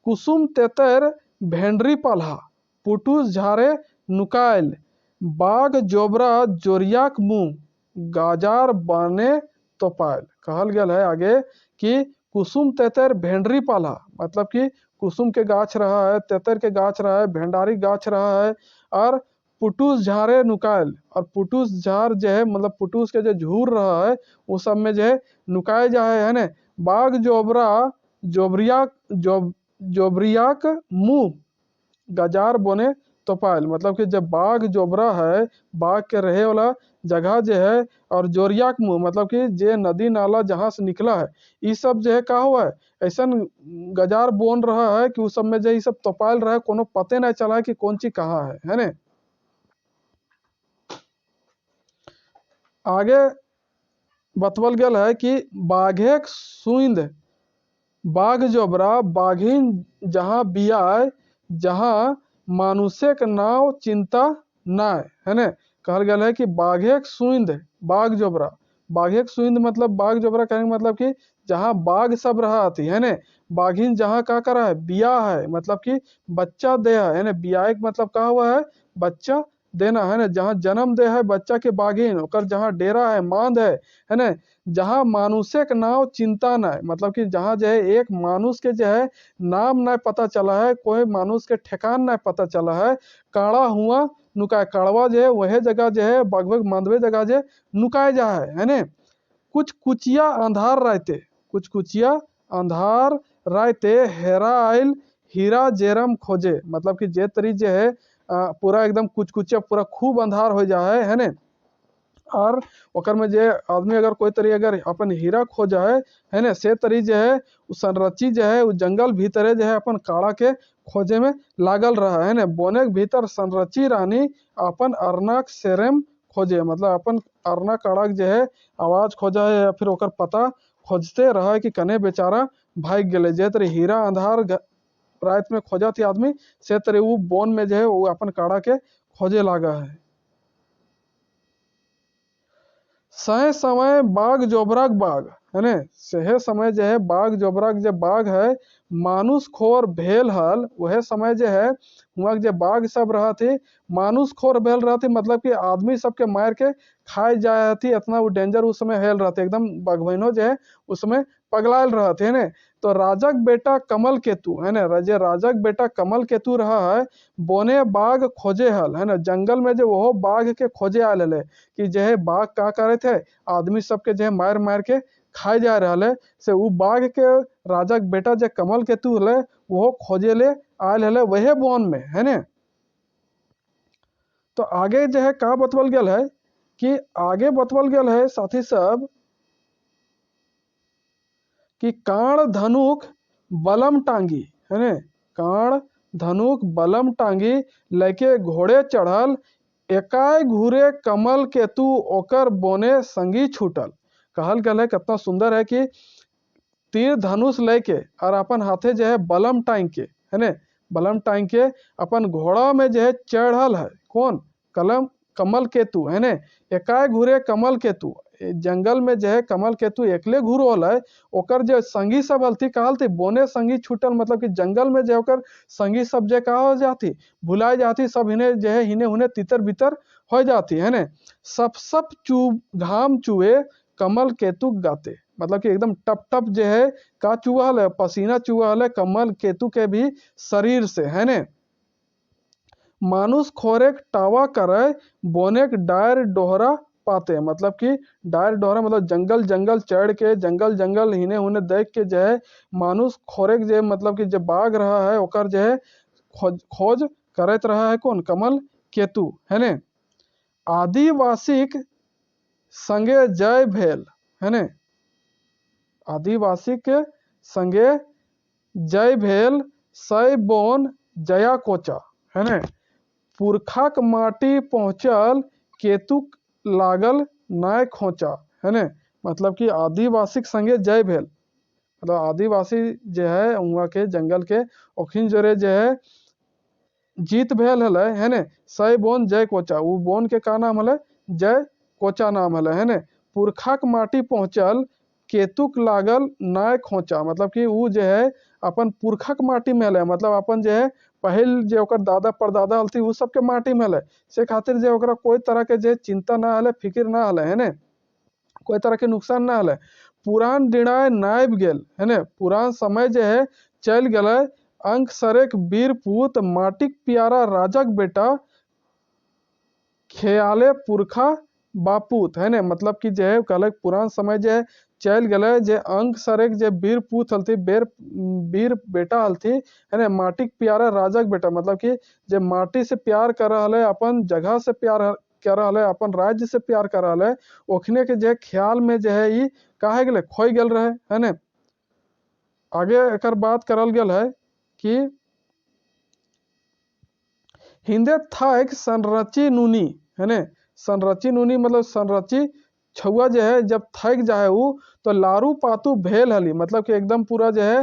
कुसुम तेतर भेंडरी पाल्हा, पुटूस झारे नुकायल, बाग जोबरा जोरियाक मुंह, गाजार बाने तो पायल, कहल गया है आगे कि कुसुम तेतर भेंडरी पाला मतलब कि कुसुम के गाछ रहा है, तेतर के गाछ रहा है, भेंडारी गाछ रहा है, और पुटूस झारे नुकायल, और पुटूस झार जो है मतलब पुटूस के जो झूर रहा है वो सब में जो है नुकाए जा है ने। बाग जोबरा जोबरियाक मुंह, गजार बोने तो पायल मतलब कि जब बाघ जोबरा है बाघ के रहे वाला जगह जो है, और जोरिया के मुंह मतलब कि जे नदी नाला जहाँ से निकला है ये सब जो है का हुआ है ऐसा गजार बोन रहा है कि उस सब में जो ये सब तोपायल रहा है, कोनो पते नहीं चला है कि कौन चीज कहाँ है ने। आगे बतवल गया है कि बाघे सुंद बाघ जोबरा बाघिन जहाँ बियाय, जहाँ मानुष्य के नाव चिंता नाय है ने, कहल गया है कि बाघे सुंद बाघ जोबरा, बाघे सुंद मतलब बाघ जोबरा कहने मतलब कि जहाँ बाघ सब रहा थी है ने, बाघिन जहाँ का करा है बिया है मतलब कि बच्चा दे है ने, बिया मतलब का हुआ है बच्चा देना है ना, जहाँ जन्म दे है बच्चा के बाघिन ओकर जहाँ डेरा है मांद है ना, जहाँ मानुष्य के नाव चिंता न मतलब कि जहाँ जो है एक मानुष के जो है नाम न पता चला है, कोई मानुष के ठेकान न पता चला है, काड़ा हुआ नुकाय, काड़वा जो है वह जगह जो है बगबग मांदवे जगह जो नुकाए जा है ने। कुछ कुचिया अंधार रहते, कुचकुचिया अंधार रायते हेरा आइल हीरा जेरम खोजे, मतलब कि जे तरी जे है पूरा एकदम कुचकुचिया पूरा खूब अंधार हो जा है ने। और ओकर में जे आदमी अगर कोई तरी अगर अपन हीरा खोजा है ने, से तरी जे है उ संरची जे है उ जंगल भीतरे जे है अपन काड़ा के खोजे में लागल रहा है ने। बोने के भीतर संरची रानी अपन अरनाक सेरेम खोजे, मतलब अपन अरना काड़ा के जे है आवाज खोजा है या फिर ओकर पता खोजते रहा है कि कने बेचारा भाग गए। जे तरी हीरा अंधार रात में खोजा थी आदमी, से तरी वो बोन में जो है वो अपन काड़ा के खोजे लागा है। सहे समय बाघ जोबराक बाघ है ने, सहे समय जो है बाघ जोबराक जो बाघ है मानुष खोर भेल हल, वह समय जो है वहाँ जो बाघ सब रहा थी मानुष खोर भेल रहा थी, मतलब कि आदमी सबके मार के खाए जाए थी, इतना वो डेंजर उस समय हेल रहा था, एकदम बाघबैनो जो है उसमें पगलायल रहा थे ने। तो राजक बेटा कमल केतु है ना, जे राजक बेटा कमल केतु रहा है बोने बाघ खोजे हल है ना, जंगल में जो वो बाघ के खोजे आल है कि जो है बाघ का करे थे आदमी सबके जो है मार मार के खाए जा रहा है, से वो बाघ के राजा के बेटा जो कमल केतु है वो खोजे ले आयल है वहे बोन में है ने। तो आगे जो है का बतवल गया है कि आगे बतवल गया है साथी सब कि काण धनुक बलम टांगी है ने, काण धनुक बलम टांगी लेके घोड़े चढ़ल एकाय घूरे कमल केतु ओकर बोने संगी छूटल। कहल गया है कितना सुंदर है कि तीर धनुष लेके और अपन हाथे जो है बलम टांग के है ने, बलम टांग के अपन घोड़ा में जो है चढ़ल है कौन कमल केतु है ने। एकाय घूरे कमल केतु, जंगल में जो है कमल केतु एकले घूरल है, ओकर जो संगी सब हलती कहल थी बोने संगी छूटल, मतलब कि जंगल में जो ओकर संगी सब जो कहा हो जाती भुलाई जाती, सब हिने जो है हिने हुने तितर बितर हो जाती है ने। सब घाम चुए कमल केतु गाते, मतलब कि एकदम टप टप जो है का चुहल है पसीना चुहल है कमल केतु के भी शरीर से है ने। मानुष खोरेक टावा करे बोनेक डायर डोहरा पाते, मतलब कि डायर डोहरा मतलब जंगल जंगल चढ़ के जंगल जंगल हिने हुने देख के जो है मानुष खोरेक जो मतलब कि जो बाघ रहा है ओकर जो है खोज करत रहा है कौन कमल केतु है ने। आदिवासिक संगे जय भेल है ने, आदिवासी के संगे जय भेल सै बोन जया कोचा है ने। पुरखाक माटी पहुंचल केतुक लागल नाय खोचा है ने, मतलब कि आदिवासी के संगे जय भेल, मतलब आदिवासी जो है वहाँ के जंगल के ओखिन जोरे जो है जीत भेल है ने। सै बोन जय कोचा, वो बोन के का नाम है जय कोचा नाम है ने। पुरखाक माटी पहुंचल केतुक लागल नाय खोचा, मतलब कि वो जो है अपन पुरखक माटी में है, मतलब अपन जो है पहल जो ओकर दादा परदादा हलती वो सबके माटी में है, से खातिर जो ओकरा कोई तरह के जो चिंता ना हले फिक्र ना हले है ने, कोई तरह के नुकसान ना हले। पुरान डिड़ाए नायब गेल है ने, पुरान समय जो है चल गए अंक सरेक वीर पूत माटिक प्यारा राजक बेटा ख्याले पुरखा बापूत है ने, मतलब कि जो है कल पुरान समय जो है चल गए जे अंक सरेक जे वीर पूत हलती वीर बेटा हलती है ने, माटिक प्यारा राजक बेटा, मतलब कि जे माटी से प्यार कर रहा है अपन जगह से प्यार कर रहा है अपन राज्य से प्यार कर रहा है, ओखने के जो ख्याल में जो है ये काहे गए खोई गल रहे है ने। आगे एक बात करल गल है कि हिंदे था एक संरची नूनी है ने, संरची नूनी मतलब संरची छुआ जो है जब थक जाए वो तो लारू पातू भेल हली, मतलब कि एकदम पूरा जो है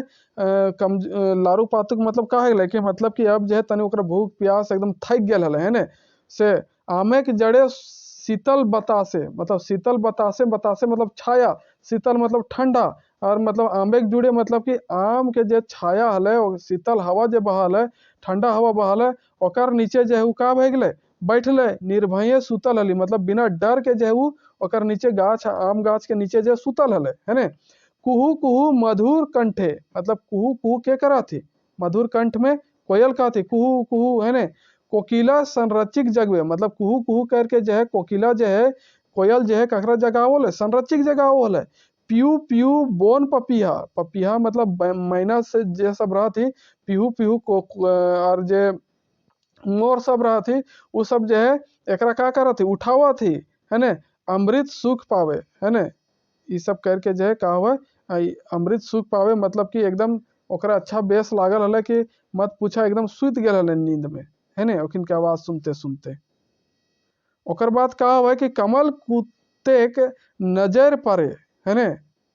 लारू पातू मतलब का है कि मतलब कि अब जो है तनी ओकरा भूख प्यास एकदम थक गया है ने। से आमे के जड़े शीतल बतासे, मतलब शीतल बतासे बतासे मतलब छाया, शीतल मतलब ठंडा, और मतलब आंबे के जुड़े मतलब कि आम के जो छाया हले शीतल हवा जो बहल है ठंडा हवा बहल है ओकर नीचे जो है का भे गए बैठले निर्भय सुतल हली, मतलब बिना डर के जो है ओकर नीचे गाछ आम गाछ के नीचे जो सुतल हले है ने। कुहू कुहू मधुर कंठे, मतलब कुहू कुहू के करा थी मधुर कंठ में कोयल का थी कुहू कुहू है ने। कोकिला संरचिक जगवे, मतलब कुहू कुहू करके जो है कोकिला जो है कोयल जो है ककरा जगावल है संरचिक जगावल है। पीहू पीहू बोन पपीहा, पपीहा मतलब मैना से जे सब रहा थी, पीहू पीहू को और जे मोर सब रहा थी, वो सब जो है एकरा का करा थी, उठावा थी, है ने, अमृत सुख पावे, है ने, ये सब करके जो है का हुआ अमृत सुख पावे, मतलब कि एकदम ओकरा अच्छा बेस लागल हले कि मत पूछा, एकदम सुत गेल हले नींद में, है ने, ओखिन के आवाज सुनते सुनते। ओकर बाद का हुआ कि कमल कुत्तेक नजर पड़े, है ने,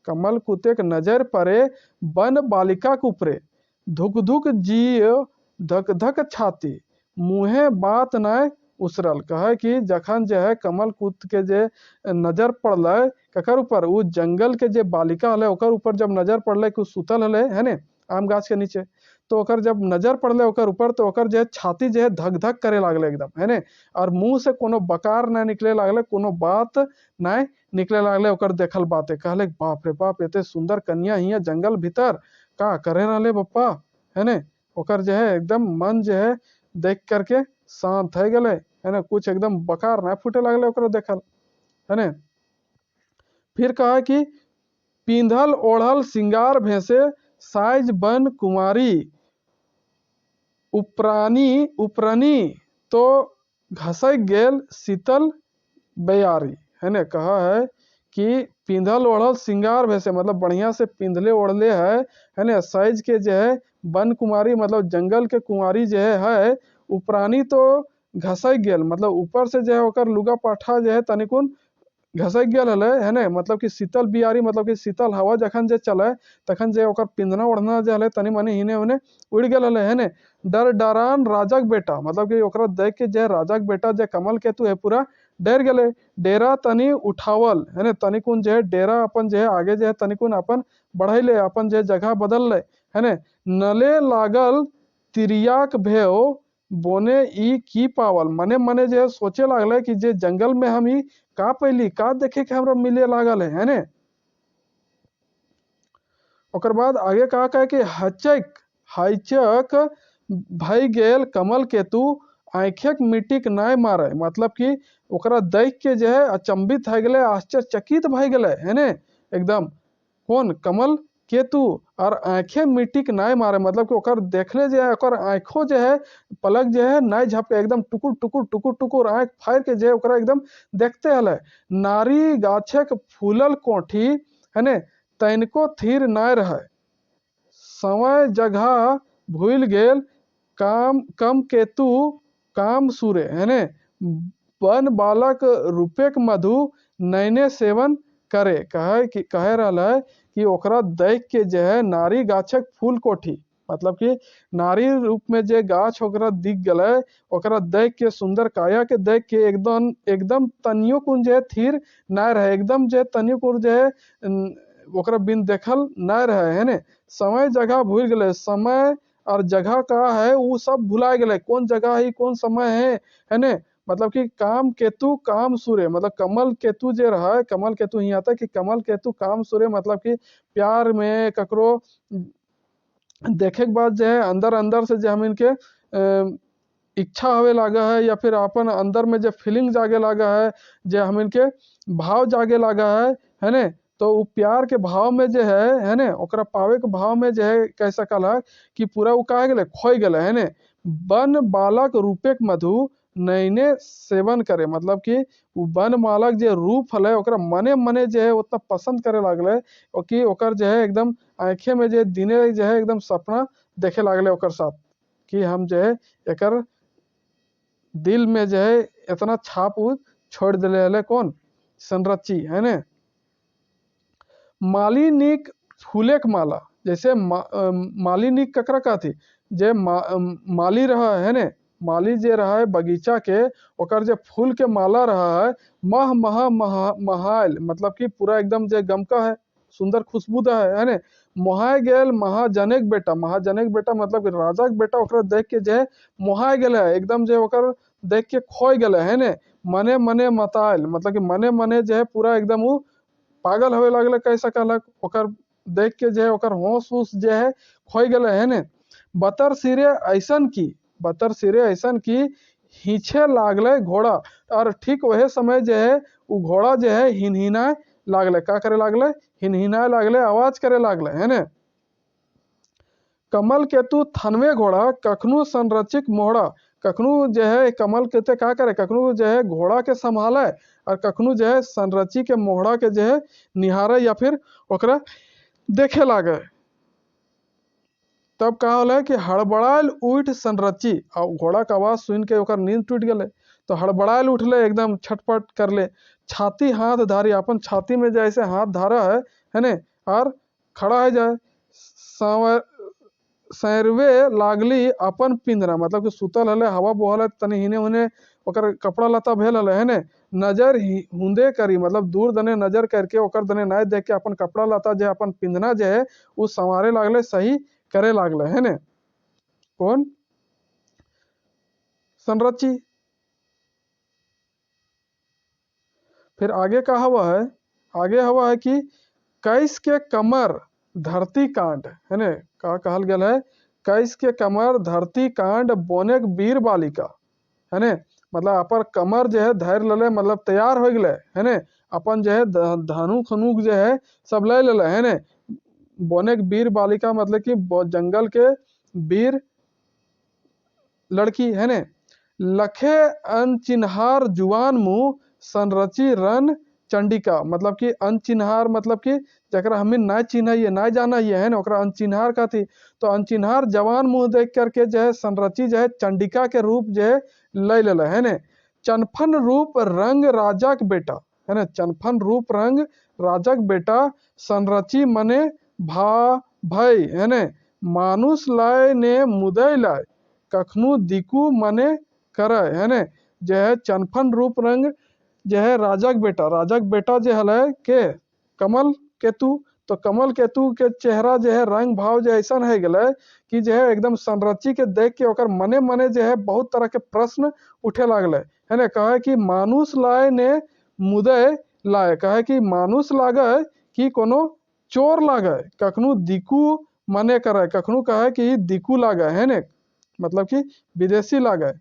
कमल कुत्तेक नजर पड़े बन बालिका के ऊपरे, धुक धुक जीव धक धक छाती, मुँहे बात न उसरल। कहे कि जखन जे है कमल कुत्त के जे नजर पड़ल ककर ऊपर, वो जंगल के जे बालिका हले ओकर ऊपर जब नजर पड़ल कि सुतल हले, है ने, आम गाछ के नीचे, तो ओकर जब नजर पड़ल ओकर ऊपर, तो ओकर जे छाती जे है धक धक करे लागल एकदम, है ने, और मुंह से कोनो बकार ना निकले लागले, कोनो बात ना निकले लागले ओकर देखल बाते। कहले बाप रे बाप, एते सुंदर कन्या हिया जंगल भीतर का करे रहले बप्पा, है ने, ओकर जे है एकदम मन जे है देख करके शांत है गले, है ना, कुछ एकदम बकार ना फूटे लागले ओकरा देखल, है ने। फिर कहा कि पिंधल ओढ़ल सिंगार भेसे साइज बन कुमारी, उपरानी तो घसक गेल शीतल बयारी, है ने। कहा है कि पिंधल ओढ़ल सिंगार भेसे मतलब बढ़िया से पिंधले ओढ़ले है ने, साइज के जो है वन कुमारी मतलब जंगल के कुमारी जो है उपरानी तो घसक गेल मतलब ऊपर से जो है ओकर लुगा पाठा जो है तनिकुन घसक गेल हले, है ने, मतलब कि शीतल बियारी मतलब कि शीतल हवा जखन जे चले तखन जे ओकर पिंधना ओढ़ना जे हले तनी मनी हिने होने उड़ गेल हले, है ने। डर डरान राजक बेटा मतलब कि ओकरा देख के जे राजक बेटा जे कमल केतु है पूरा डर गेले, डेरा तनी उठावल, है ने, तनिकुन जे डेरा अपन जे आगे जे तनिकुन अपन बढ़ैले, अपन जे जगह बदल ले, है ने। नले लागल तिरियाक भेव बोने ई की पावल, मने मने जे सोचे लागले कि जे जंगल में हम ई का पैली का देखे के हमरा मिले लागल है ने। ओकर बाद आगे कहा कहे कि हाइचक भई गेल कमल केतु आँखेक मिट्टी के नाय मारे, मतलब कि ओकरा देख के जो है अचंभित है गले, आश्चर्यचकित भई गले, है ने, एकदम कौन कमल केतु, और आंखें मिट्टी के नाय मारे मतलब कि ओकर देखले जे है ओकर आँखों जो है पलक जो है नाय झपके, एकदम टुकुर टुकुर टुकुर टुकुर आँख फाड़ के जो है ओकरा एकदम देखते हले। नारी गाछक फूलल कोठी, है ने, तैनको थीर नाय रहे, समय जगह भूल गेल कम केतु काम सूरे, है ने, वन बालक रूपेक मधु नैने सेवन करे। कहे रहला है कि ओकरा देख के जो है नारी गाछक फूल कोठी मतलब कि नारी रूप में जे गाछ ओकरा दिख गले, ओकरा देख के सुंदर काया के देख के एकदम एकदम तनियो कुन जे थीर ना रहे, एकदम जे तनियो कुन जे ओकरा बिन देखल ना रहे, है ने। समय जगह भूल गए, समय और जगह का है वो सब भुला गए, कौन जगह है कौन समय है ने, मतलब कि काम केतु काम सूर्य मतलब कमल केतु जे रहा है, कमल केतु ही आता है कि कमल केतु काम सूर्य मतलब कि प्यार में ककरो देखे के बाद जो है अंदर अंदर से जो हम इनके इच्छा हवे लागा है, या फिर अपन अंदर में जो फीलिंग जागे लागा है, जो हम इनके भाव जागे लागा है ने, तो वो प्यार के भाव में जो है ने, ओकरा पावे के भाव में जो है कैसा कला कि पूरा वो कहा गले खोई गले, है ने। वन बालक रूपे के मधु नैने सेवन करे मतलब कि वन बालक जो रूप हले ओकरा मने मने जो है उतना पसंद करे लागले कि ओकर जो है एकदम आंखें में जो दिने जो है एकदम सपना देखे लागले ओकर साथ, कि हम जो है एकर दिल में जो है इतना छाप छोड़ दिले हले कौन संरची, है ने। मालिनिक फूले के माला जैसे मालिनिक ककरा का थी जे माली रहा है ने, माली जे रहा है बगीचा के ओकर जे फूल के माला रहा है मह महा महाल मतलब कि पूरा एकदम जे गमका है सुंदर खुशबूदार है ने। मोहाय गेल महाजनक बेटा, महाजनक बेटा मतलब कि राजा के बेटा ओकरा देख के जे मोहाय गेल है एकदम जे ओकर देख के खोई गेले, है ने। मने मने मताल मतलब कि मने मने जो है पूरा एकदम वो पागल होवे लगल, कैसा कहलक ओकर देख के जो है ओकर होश उस जो है खोई गले, है ने। बतर सिरे ऐसन की, बतर सिरे ऐसन की हिंचे लागले घोड़ा, और ठीक वही समय जो है वो घोड़ा जो है हिनहिना लागले, का करे लागले, हिनहिनाए लागले, आवाज करे लागले, है ने। कमल केतु थनवे घोड़ा कखनु संरचिक मोहड़ा, कखनु जो है कमल केते का करे, कखनु जो है घोड़ा के संभाले और कखनु जो है संरची के मोहड़ा के जो है निहारे या फिर ओकरा देखे लागे। तब का होले कि हड़बड़ायल उठ संरची, और घोड़ा का आवाज सुन के ओकर नींद टूट गले, तो हड़बड़ायल उठले, एकदम छटपट कर ले, छाती हाथ धारी, अपन छाती में जैसे हाथ धारा है ने, और खड़ा है जाए, सैरवे लागली अपन पिंजरा, मतलब कि सुतल हले, हवा बोहल है, तनी हिने हुने ओकर कपड़ा लता भेल हले, है ने। नजर हुंदे करी, मतलब दूर दने नजर करके ओकर दने नाय देख के अपन कपड़ा लता जो अपन पिंजना जो है वो संवारे लागले, सही करे लागले, है ने। कौन, संरची। फिर आगे का हवा है, आगे हवा है कि कैस के कमर धरती कांड, है ने, का कहल गया है, कैस के कमर धरती कांड बोनेक वीर बालिका, है ने, मतलब अपन कमर जो है धैर्य लले, मतलब तैयार हो गए, है ने, अपन जो है धनुक खनुक जो है सब ले ले, है ने। बोनेक वीर बालिका मतलब कि जंगल के वीर लड़की, है ने। लखे अनचिन्हार जुआन मुंह संरची रन चंडिका, मतलब कि अनचिन्हार मतलब कि जरा हमें ना चिन्हिए ना जाना है ना, ओकरा अनचिन्हार का थी, तो अनचिन्हार जवान मुंह देख करके जो है संरची जो है चंडिका के रूप जो है ले ले, है ने। चनफन रूप रंग राजक बेटा, है ना, चनफन रूप रंग राजक बेटा संरची मने भा भय, है ने। मानुष लाए ने मुदय लाए कखनु दिकु मने करे, है ने। जो है चनफन रूप रंग जो है राजक बेटा जो है के कमल केतु, तो कमल केतु के चेहरा जो है रंग भाव जो ऐसा है गए कि जो है एकदम संरची के देख के ओकर मने मने जो है बहुत तरह के प्रश्न उठे लागले, है ना। कहे कि मानुष लाए ने मुदय लाए, कहे कि मानुष लागे कि कोनो चोर लागे, कखनु दिकु मने करे, कखनु कहे कि दिकु लागे, है ने, मतलब कि विदेशी लागे।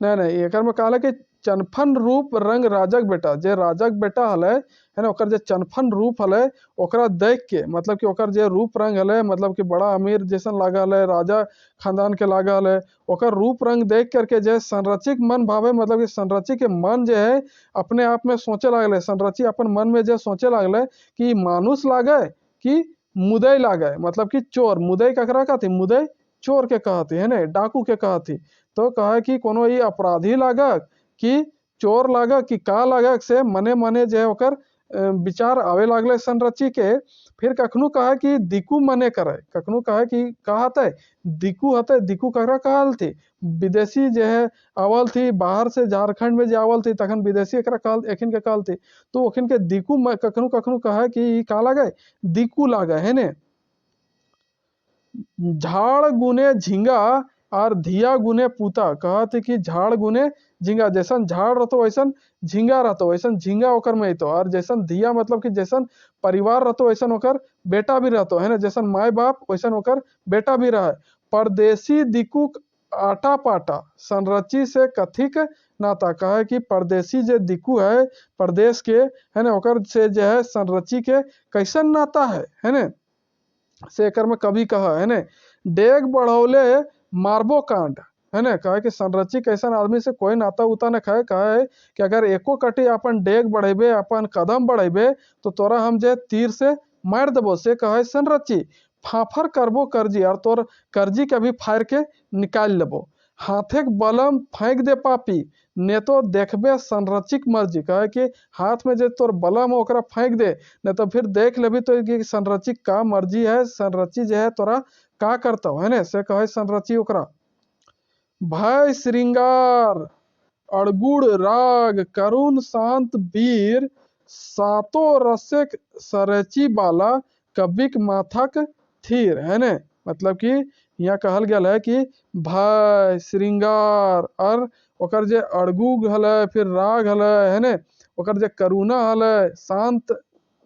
नहीं एक में कहला कि चनफन रूप रंग राजक बेटा, जे राजक बेटा हले, है ना, ओकर जे चनफन रूप हले ओकरा देख के, मतलब कि ओकर जे रूप रंग हले, मतलब कि बड़ा अमीर जैसन लागा हले, राजा खानदान के लागा हले, ओकर रूप रंग देख करके जे संरचिक मन भावे, मतलब कि संरची के मन जो है अपने आप में सोचे लागले, संरची अपन मन में जो सोचे लागले कि मानुष लागे कि मुदय लागे, मतलब कि चोर, मुदय ककरा कहती, मुदय चोर के कहती, है ना, डाकू के कहती। तो कहे कि कोनो ये अपराधी लागक कि चोर लागक कि का लागक से मने मने जो है ओकर विचार आवे लागले संरची के। फिर कखनु कहे कि दिकु मने करे, कखनु कहे कि का हते दिकु हते, दिकु ककरा कहल थी, विदेशी जो है आवल थी बाहर से, झारखंड में जो आवल थी तखन विदेशी एकरा कहल, एखिन के कहल थी, तो ओखिन के दिकु कखनु कखनु कहे कि का लागे, दिकु लागे, है ने। झाड़ गुने झिंगा और धिया गुने पूता, कहते कि झाड़ गुने झिंगा, जैसन झाड़ रहतो वैसन झिंगा रहतो, वैसन झिंगा ओकर में तो, और जैसन धिया मतलब कि जैसन परिवार रहतो वैसन ओकर बेटा भी रहतो, है ना, जैसन माय बाप वैसन ओकर बेटा भी रहे। परदेसी दिकुक आटा पाटा संरची से कथिक नाता, कहे कि परदेसी जे दिकु है प्रदेश के, है ना, ओकर से जो है संरची के कैसन नाता है ना, से एकर में कभी कहा, है ना। डेग बढ़ौले मारबो कांड, है ना, कहे कि संरची कैसन आदमी से कोई नाता उता न खाए, कहे कि अगर एको कटी अपन डेग बढ़ेबे, अपन कदम बढ़ेबे, तो तोरा हम जे तीर से मार देबो, से कहे संरची। फाफर करबो करजी, और तोर करजी के भी फाड़ के निकाल लेबो। हाथे बलम फेंक दे पापी, ने तो देखबे संरचिक मर्जी, कहे कि हाथ में जे तोर बलम हो ओकरा फेंक दे, नहीं तो फिर देख लेबी तो कि संरचिक का मर्जी है, संरची जो है तोरा का करता है ना, से कहे संरची ओकरा। भय श्रृंगार अड़गुड़ राग करुण शांत वीर, सातो रसिक सरची बाला कबिक माथक थीर, है ने, मतलब कि यहाँ कहल गया है कि भय श्रृंगार और ओकर जे अड़गुग हले, फिर राग हले, है ने, ओकर जे करुणा हले, शांत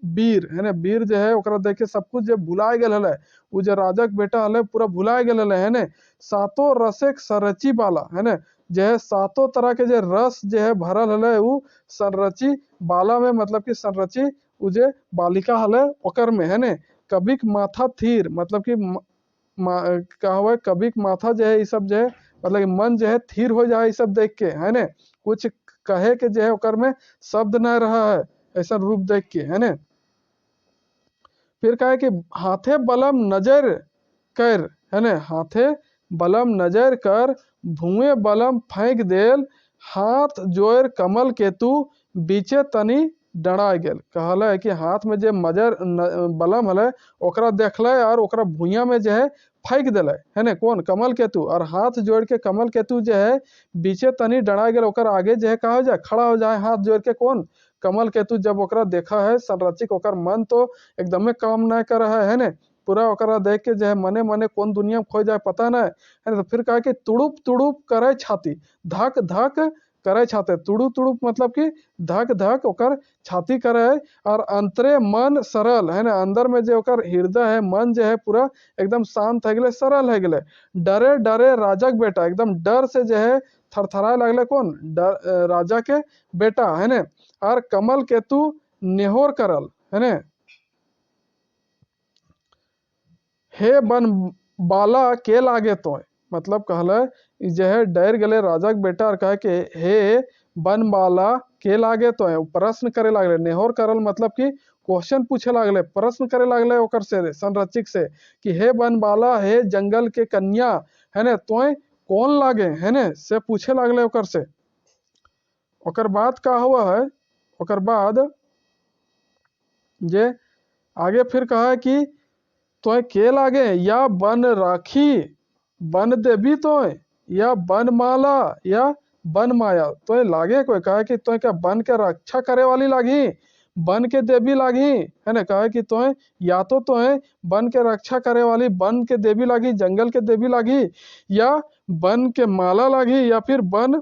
वीर, है ना, वीर जो है ओकरा देख के सब कुछ जो भुलाए गए हले, वो जो राजक बेटा हले पूरा भुलाए गए हले, है ने। सातो रसिक सरची बाला, है ना, जो है सातों तरह के जो रस जो है भरल हले उ संरची बाला में, मतलब कि संरची उ जे बालिका हले ओकर में, है ने। कबिक माथा थीर, मतलब कि का हुआ कबिक माथा जो है, ये सब जो है मतलब कि मन जो है थीर हो जाए ये सब देख के, है ने। कुछ कहे के जो है ओकर में शब्द न रहा है ऐसा रूप देख के, है ने। फिर कहे कि हाथे बलम नजर कर, है ने, हाथे बलम नजर कर भुए बलम फेंक देल हाथ जोर कमल केतु बीचे तनी डराय गेल। कहला है कि हाथ में जे बलम हले ओकरा देखले और ओकरा भुइया में जो है फेंक दिले, है ने, कौन, कमल केतु। और हाथ जोड़ के कमल केतु जो है बीचे तनी डराय गेल, ओकर आगे जो है कहा हो जाए, खड़ा हो जाए हाथ जोड़ के, कौन, कमल केतु। जब ओकरा देखा है संरचिक, ओकर मन तो एकदम काम न कर रहा है ने, पूरा ओकरा देख के जो है मने मने कौन दुनिया में खो जाए पता नहीं, है ना। तो फिर कहा कि तुड़ुप तुड़ुप करे छाती, धक धक करे छाते, तुड़ुप तुड़ुप मतलब कि धक धक ओकर छाती करे, और अंतरे मन सरल, है ना, अंदर में जो ओकर हृदय है, मन जो है पूरा एकदम शांत है गेले, सरल है गेले। डरे डरे राजक बेटा, एकदम डर से जो है थरथराए लगले, कौन, राजा के बेटा, है ने। और कमल केतु नेहोर करल, है ने, हे बन बाला के लागे तो, मतलब कहला जो है डर गले राजा के बेटा, और कहे कि हे बन बाला के लागे तो, प्रश्न करे लागले। नेहोर करल मतलब कि क्वेश्चन पूछे लागले, प्रश्न करे लागले ओकर से, संरचिक से, कि हे बन बाला, हे जंगल के कन्या, है ने, तो कौन लागे, है ने, से पूछे लागले ओकर से। ओकर बाद का हुआ है, ओकर बाद जे आगे फिर कहा है कि तो के लागे, या बन राखी बन देवी तो, या बन माला या बन माया, तो लागे कोई, कहा कि तो क्या बन के रक्षा करे वाली लागी, बन के देवी लागी, है ना। कहा कि तो या तो बन के रक्षा करे वाली बन के देवी लागी, जंगल के देवी लागी, या बन के माला लागी, या फिर बन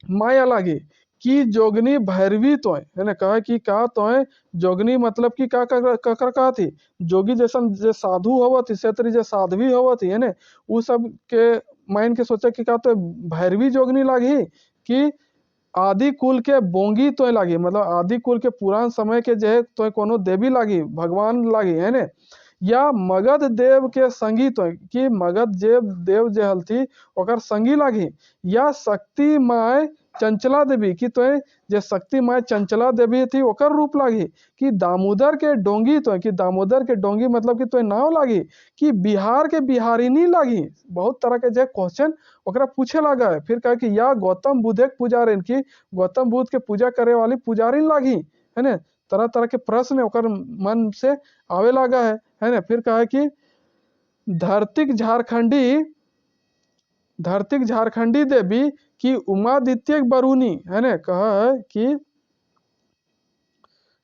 माया लागी, कि जोगनी भैरवी तो, है ना। कहा कि का तो जोगनी मतलब कि का कहा थी, जोगी जैसन जे साधु होवत थी, से तरी जे साध्वी होवत थी, है ना, उ सब के मान के सोचे कि का तो भैरवी जोगनी लागी, कि आदि कुल के बोंगी तो लागी, मतलब आदि कुल के पुरान समय के जे तो कोनो देवी लागी, भगवान लागी, है ने। या मगध देव के संगी तो, कि मगध देव जे हलथी ओकर संगी लागी, या शक्ति माय चंचला देवी, कि तो जे शक्ति माय चंचला देवी थी ओकर रूप लागी, कि दामोदर के डोंगी तो, कि दामोदर के डोंगी मतलब कि तो नाव लागी, कि बिहार के बिहारिनी लागी। बहुत तरह के जे क्वेश्चन ओकरा पूछे लगा है। फिर कहा कि या गौतम बुद्ध के पुजारिन, की गौतम बुद्ध के पूजा करे वाली पुजारिन लागी, है ना। तरह तरह के प्रश्न ओकर मन से आवे लगा है ना। फिर कहा कि धरतिक झारखंडी देवी, की उमादित्य बरूनी, है ना। कहा है कि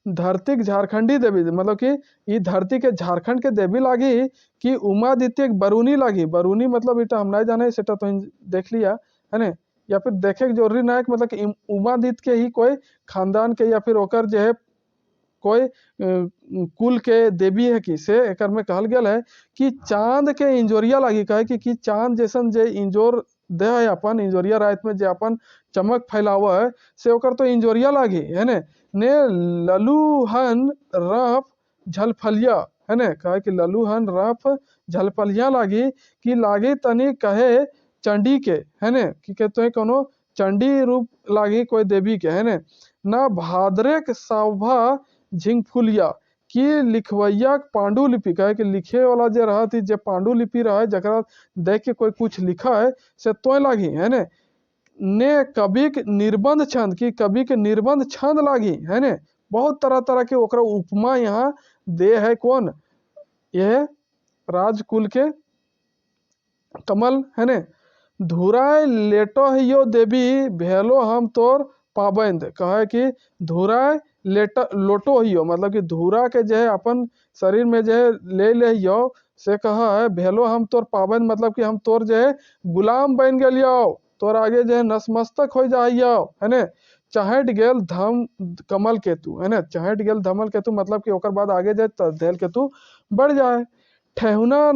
धरतिक झारखंडी देवी मतलब कि ये धरती के झारखंड के देवी लागी, कि उमादित्य बरूनी लागी। बरूनी मतलब इटा हम नहीं जाने, सेटा तो देख लिया, है ना। या फिर देखे के जरूरी ना है, मतलब कि उमादित्य के ही कोई खानदान के, या फिर ओकर जो है कोई कुल के देवी है, कि से एकर में कहल गेल है कि चांद के इंजोरिया लागी। कहे कि चांद जैसन जे इंजोर दे है अपन, इंजोरिया रात में जे अपन चमक फैलावा है, से ओकर तो इंजोरिया लागी, है ने ललूहन रफ झलफलिया, है ने। कहे कि ललूहन रफ झलफलिया लागी, कि लागी तनी कहे चंडी के, है ने, कि कहते हैं कोनो चंडी रूप लागी कोई देवी के, है ने। ना भाद्रेक सौभा झिंगफुलिया, कि लिखवैया पांडुलिपि, कहे कि लिखे वाला जे रहा थी, जे पांडुलिपि रहा है, जकरा देख के कोई कुछ लिखा है, से तो लागी, है ने कवि के निर्बंध छंद, की कवि के निर्बंध छंद लागी, है ने। बहुत तरह तरह के ओकरा उपमा यहाँ दे है, कौन, यह राजकुल के कमल, है ने। धुराय लेटो हियो देवी भेलो हम तोर पाबंद, कहे कि धुराय लोटो हियो, मतलब कि धुरा के जो है अपन शरीर में जो है ले हियो, से कहा है भेलो हम तोर पाबंद, मतलब कि हम तोर जो है गुलाम बन गलियो, तोर आगे जो है नसमस्तक हो जाइयो, है ने। चहट गेल धम कमल केतु, है ना। चहट गेल धमल केतु मतलब कि ओकर बाद आगे जाए धेल केतु बढ़ जाए। ठेहुना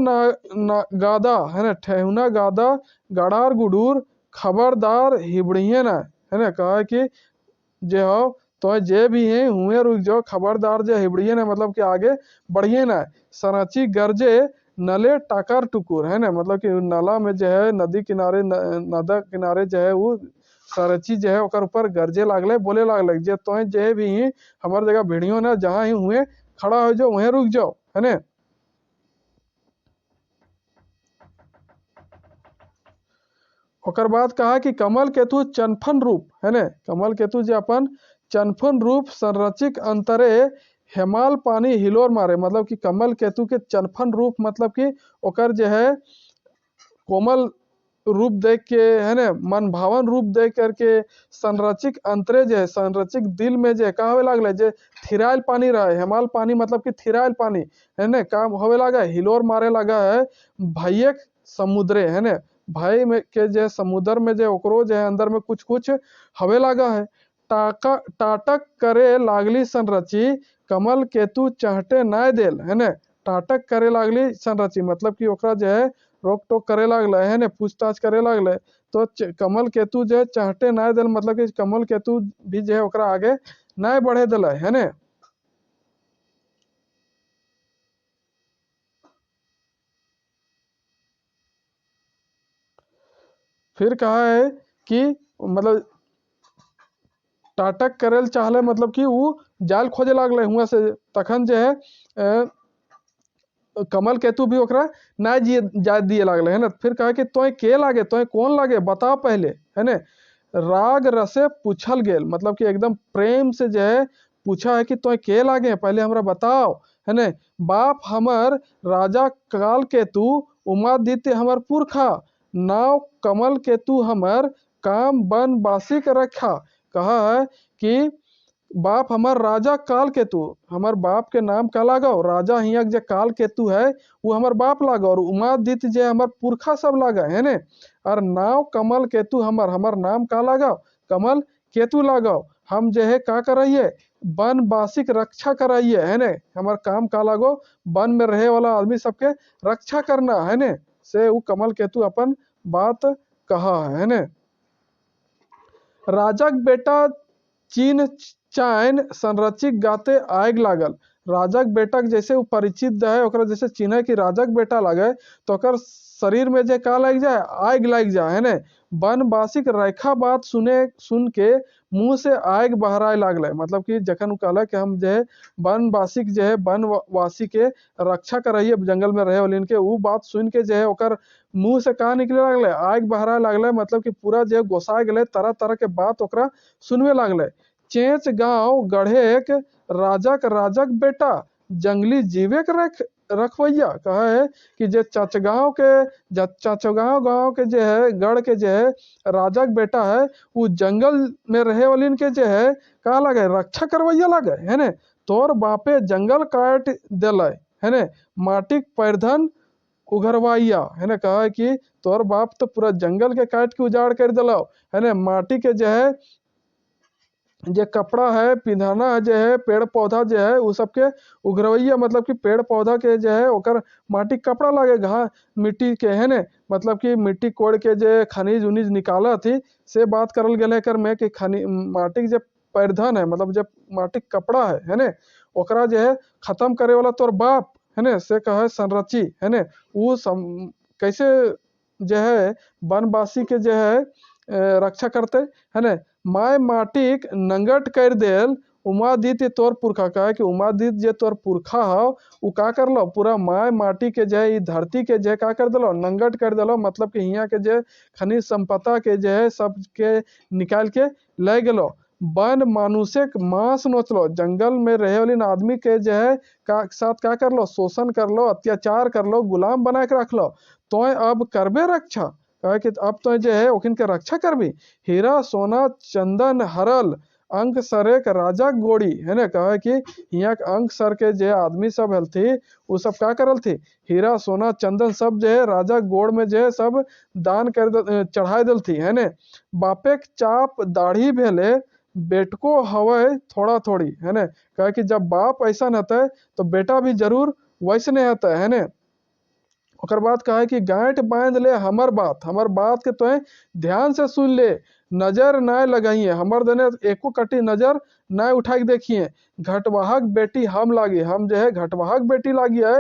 गादा, है ना, ठेहुना गादा गड़ार गुडूर खबरदार हिबड़िए ना, है ना, कहा कि जे हो तो जे भी है हुए रुक जाओ, खबरदार जे हिबड़िए ना, मतलब कि आगे बढ़िए ना। सराची गरजे नले टाकर टुकुर, है ना, मतलब कि नाला में जो है नदी किनारे नदा किनारे जो है वो सरची जो है ओकर ऊपर गरजे लागले, बोले लागले जे तो जे भी हमार जगह भिड़ियो ना, जहाँ ही हुए खड़ा हो जाओ, वहीं रुक जाओ, है ना। ओकर बाद कहा कि कमल केतु चनफन रूप, है ना, कमल केतु जे अपन चनफन रूप संरचिक अंतरे हेमाल पानी हिलोर मारे, मतलब कि कमल केतु के चनफन रूप मतलब कि ओकर जो है कोमल रूप देख के, है ना, मन भावन रूप देख करके संरचिक अंतरे जो है, संरचिक दिल में जो है का होवे लागले जे थिराइल पानी रहे, हेमाल पानी मतलब कि थिराइल पानी, है ना, का होवे लगा हिलोर मारे लगा है भैयक समुद्रे, है ना, भाई में के जो समुद्र में जो ओकरो जो है अंदर में कुछ कुछ हवे लगा है। टाका टाटक करे लागली संरची कमल केतु चहटे नाय देल, है ना, टाटक करे लागली संरची मतलब कि ओकरा जो है रोक टोक करे लागले, है ना, पूछताछ करे लागले। तो कमल केतु जो है चहटे नाय दिल मतलब कि कमल केतु भी जो है ओकरा आगे नाय बढ़े दिल, है ना। फिर कहा है कि मतलब टाटक करेल चाहले मतलब कि वो जाल खोजे लागले हुआ से, तखन जो है कमल केतु भी ओकरा ना जिए जा दिए लागले, है ना। फिर कहा कि तोय के लागे, तोय कौन लागे बता पहले, है ना। राग रसे पूछल गेल मतलब कि एकदम प्रेम से जो है पूछा है कि तोय के लागे पहले हमरा बताओ, है ना। बाप हमर राजा काल केतु उमादित्य हमर पुरखा, नाव कमल केतु हमर काम बन बासिक रखा। कहा है कि बाप हमार राजा काल केतु, हमार बाप के नाम का लागो राजा हिया जे काल केतु है वो हमार बाप लागो, और उमादित्य जे हमार पुरखा सब लागा, है ने। और नाव कमल केतु हमार हमार नाम का लगाओ कमल केतु लगाओ। हम जे है का कराइए वन वासिक रक्षा कराइए, है ने, हमार काम का लागो वन में रहे वाला आदमी सबके रक्षा करना, है ने। से वो कमल केतु अपन बात कहा है ने। राजाक बेटा चीन चाइन संरचिक गाते आग लागल, राजाक बेटा के जैसे वो परिचित है ओकरा जैसे चिन्ह कि राजाक बेटा लगे तो ओकर शरीर में जे का लग जाए आग लग जाए, है ने। बनवासिक रेखा बात सुन के मुंह से आग बहराए लागले, मतलब कि जखन उ कहला कि हम जो है बनवासिक जो है वनवासी के रक्षा कराइए जंगल में रहे वाले इनके, वो बात सुन के जो है ओकर मुंह से कहा निकले लागले आग बहराए लागले, मतलब कि पूरा जो है गोसाए गले, तरह तरह के बात ओकरा सुनवे लागले। चेच गांव गढ़ेक राजक राजक बेटा जंगली जीवे के रखवैया, कहा है कि जे चचगांव के चचगांव गांव के जो है गढ़ के जो है राजा के बेटा है वो जंगल में रहे वाली के जो है कहा लगे रक्षा करवैया लगे, है ने। तोर बापे जंगल काट दिल, है ने, माटी पैरधन उघरवाइया, है ना, कहा है कि तोर बाप तो पूरा जंगल के काट के उजाड़ कर दिलो, है ना, माटी के जो है जे कपड़ा है पिंधाना जो है पेड़ पौधा जो है वो सबके उघरवैया मतलब कि पेड़ पौधा के जो है ओकर माटी कपड़ा लगे घा मिट्टी के, है ने, मतलब कि मिट्टी कोड़ के जो खनिज उनिज निकाला थी से बात करल गए कर में कि खनि माटी के जब पैरधन है मतलब जब माटी कपड़ा है ने, ओकरा जो है खत्म करे वाला तोर बाप, है ने, से कहे संरची, है ने। वो कैसे जो है वनवासी के जो है रक्षा करते, है ने। माय माटिक नंगट कर देल उमादित्य तोर पुरखा, कहा कि उमादित्य जे तोर पुरखा हो उ का करलो पूरा माय माटी के जे ई धरती के जे का कर दिलो नंगट कर दिलो, मतलब कि हियाँ के जे खनिज संपदा के जे है सब के निकाल के ले गेलो। वन मानुषिक मांस नोचलो, जंगल में रहे वाले आदमी के जो है का साथ का कर लो शोषण कर लो अत्याचार कर लो गुलाम बना के रख लो, तो अब करबे रक्षा, कहा कि अब तो जो है ओखिन के रक्षा करबी। हीरा सोना चंदन हरल अंक सरे के राजा गोड़ी, है ना, कहा कि यहाँ के अंक सर के जो आदमी सब हल थी वो सब का करल थी हीरा सोना चंदन सब जो है राजा गोड़ में जो है सब दान कर चढ़ाए दिल थी, है ने। बापे के चाप दाढ़ी भेले बेटको हवे थोड़ा थोड़ी, है ना, कहा कि जब बाप ऐसा रहता है तो बेटा भी जरूर वैसने होता है ने। ओकर बाद कहा है कि गांठ बांध ले हमर बात के तो ध्यान से सुन ले, नजर ना लगाइए हमर देने एको कटी नजर ना उठा के देखिए, घटवाहक बेटी हम लागी, हम जो है घटवाहक बेटी लागी है,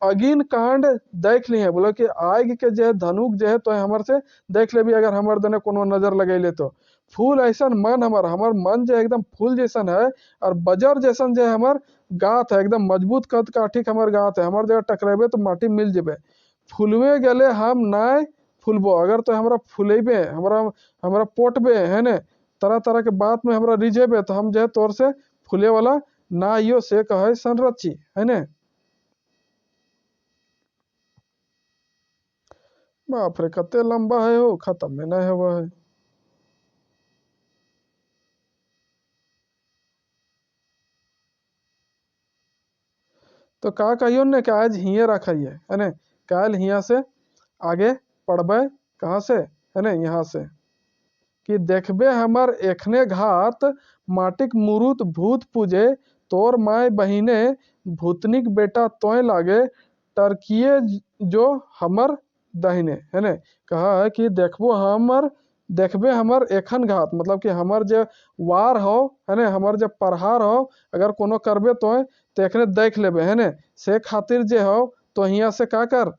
अगिन कांड देख लिए बोले कि आग के जो है धनुक जो है तो हमर से देख ले भी अगर हमर देने कोनो नजर लगैले तो, फूल ऐसा मन हमर मन जो है एकदम फूल जैसन है, और बजर जैसन जो है हमर गात है, एकदम मजबूत कद काठी हमर गात है, हमर जगह टकरेबे तो माटी मिल जेबे, फुलवे गले हम नाय फुलबो, अगर तो हमरा फुलेबे हमरा पोटबे है ने, तरह तरह के बात में हमरा रिझेबे तो हम जो है तोर से फुले वाला ना यो से कहे संरची है ने। बाप रे कते लंबा है हो, खत्म में नहीं हुआ है। तो का कहियो ने कि आज हिये रखिए है ने, काल हिया से आगे पढ़बे कहाँ से है ने, यहाँ से कि देखबे हमर एखने घात, माटिक मुरुत भूत पूजे, तोर माय बहिने भूतनिक बेटा तोय लागे, टरकिए जो हमर दाहिने है ने, कहा है कि देखबे हमर एखन घात, मतलब कि हमर जो वार हो है ने, हमर जो प्रहार हो अगर कोनो करबे तो एखने देख लेबे है ने, से खातिर जे हो तो हिया से का कर,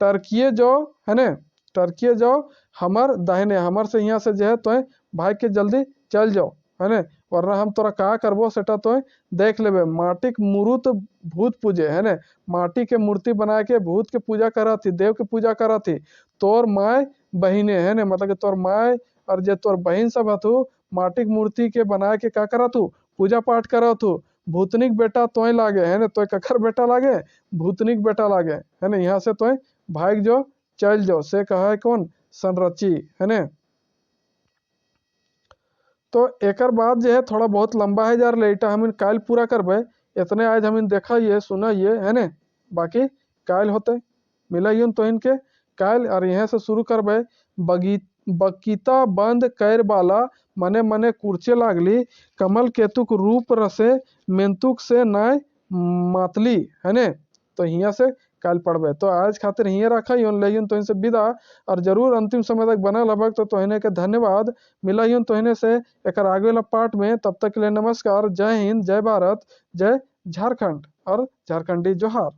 टर्किए जो है ने, टर्किए जो हमर दाहिने, हमर से यहाँ से जो है तो भाग के जल्दी चल जाओ है ने, वरना हम तोरा का करबो सेटा तो देख लेबे, माटिक मुरुत भूत पूजे है ने, माटी के मूर्ति बना के भूत के पूजा करा थी, देव के पूजा करा थी, तोर माय बहिने है ने, मतलब कि तोर माय और जे तोर बहन सब हथु माटिक मूर्ति के बना के का करा तू पूजा पाठ करा तू, भूतनिक बेटा तोय लागे है ने, तोय कखर बेटा लागे, भूतनिक बेटा लागे है ने, यहाँ से तोय भाग जो चल जाओ, से कहा है कौन, संरची है ने। तो एकर बाद जो है थोड़ा बहुत लंबा है जार लेटा हम काल पूरा करबे, इतने आज हम देखा ये सुना ये है ने, बाकी काल होते मिला तो इनके काल, और यहाँ से शुरू करबे, बकीता बंद कैर बाला, मने मने कुर्चे लागली, कमल केतुक रूप रसे, मेंतुक से नाय मातली है ने। तो हिया से काल पढ़बे, तो आज खातिर हिये रखा ले तो इनसे विदा, और जरूर अंतिम समय तक बना लगभग, तो तोहने के धन्यवाद, मिला तोहने से एक आगे वाला पार्ट में, तब तक के लिए नमस्कार, जय हिंद, जय भारत, जय झारखंड और झारखंडी जोहार।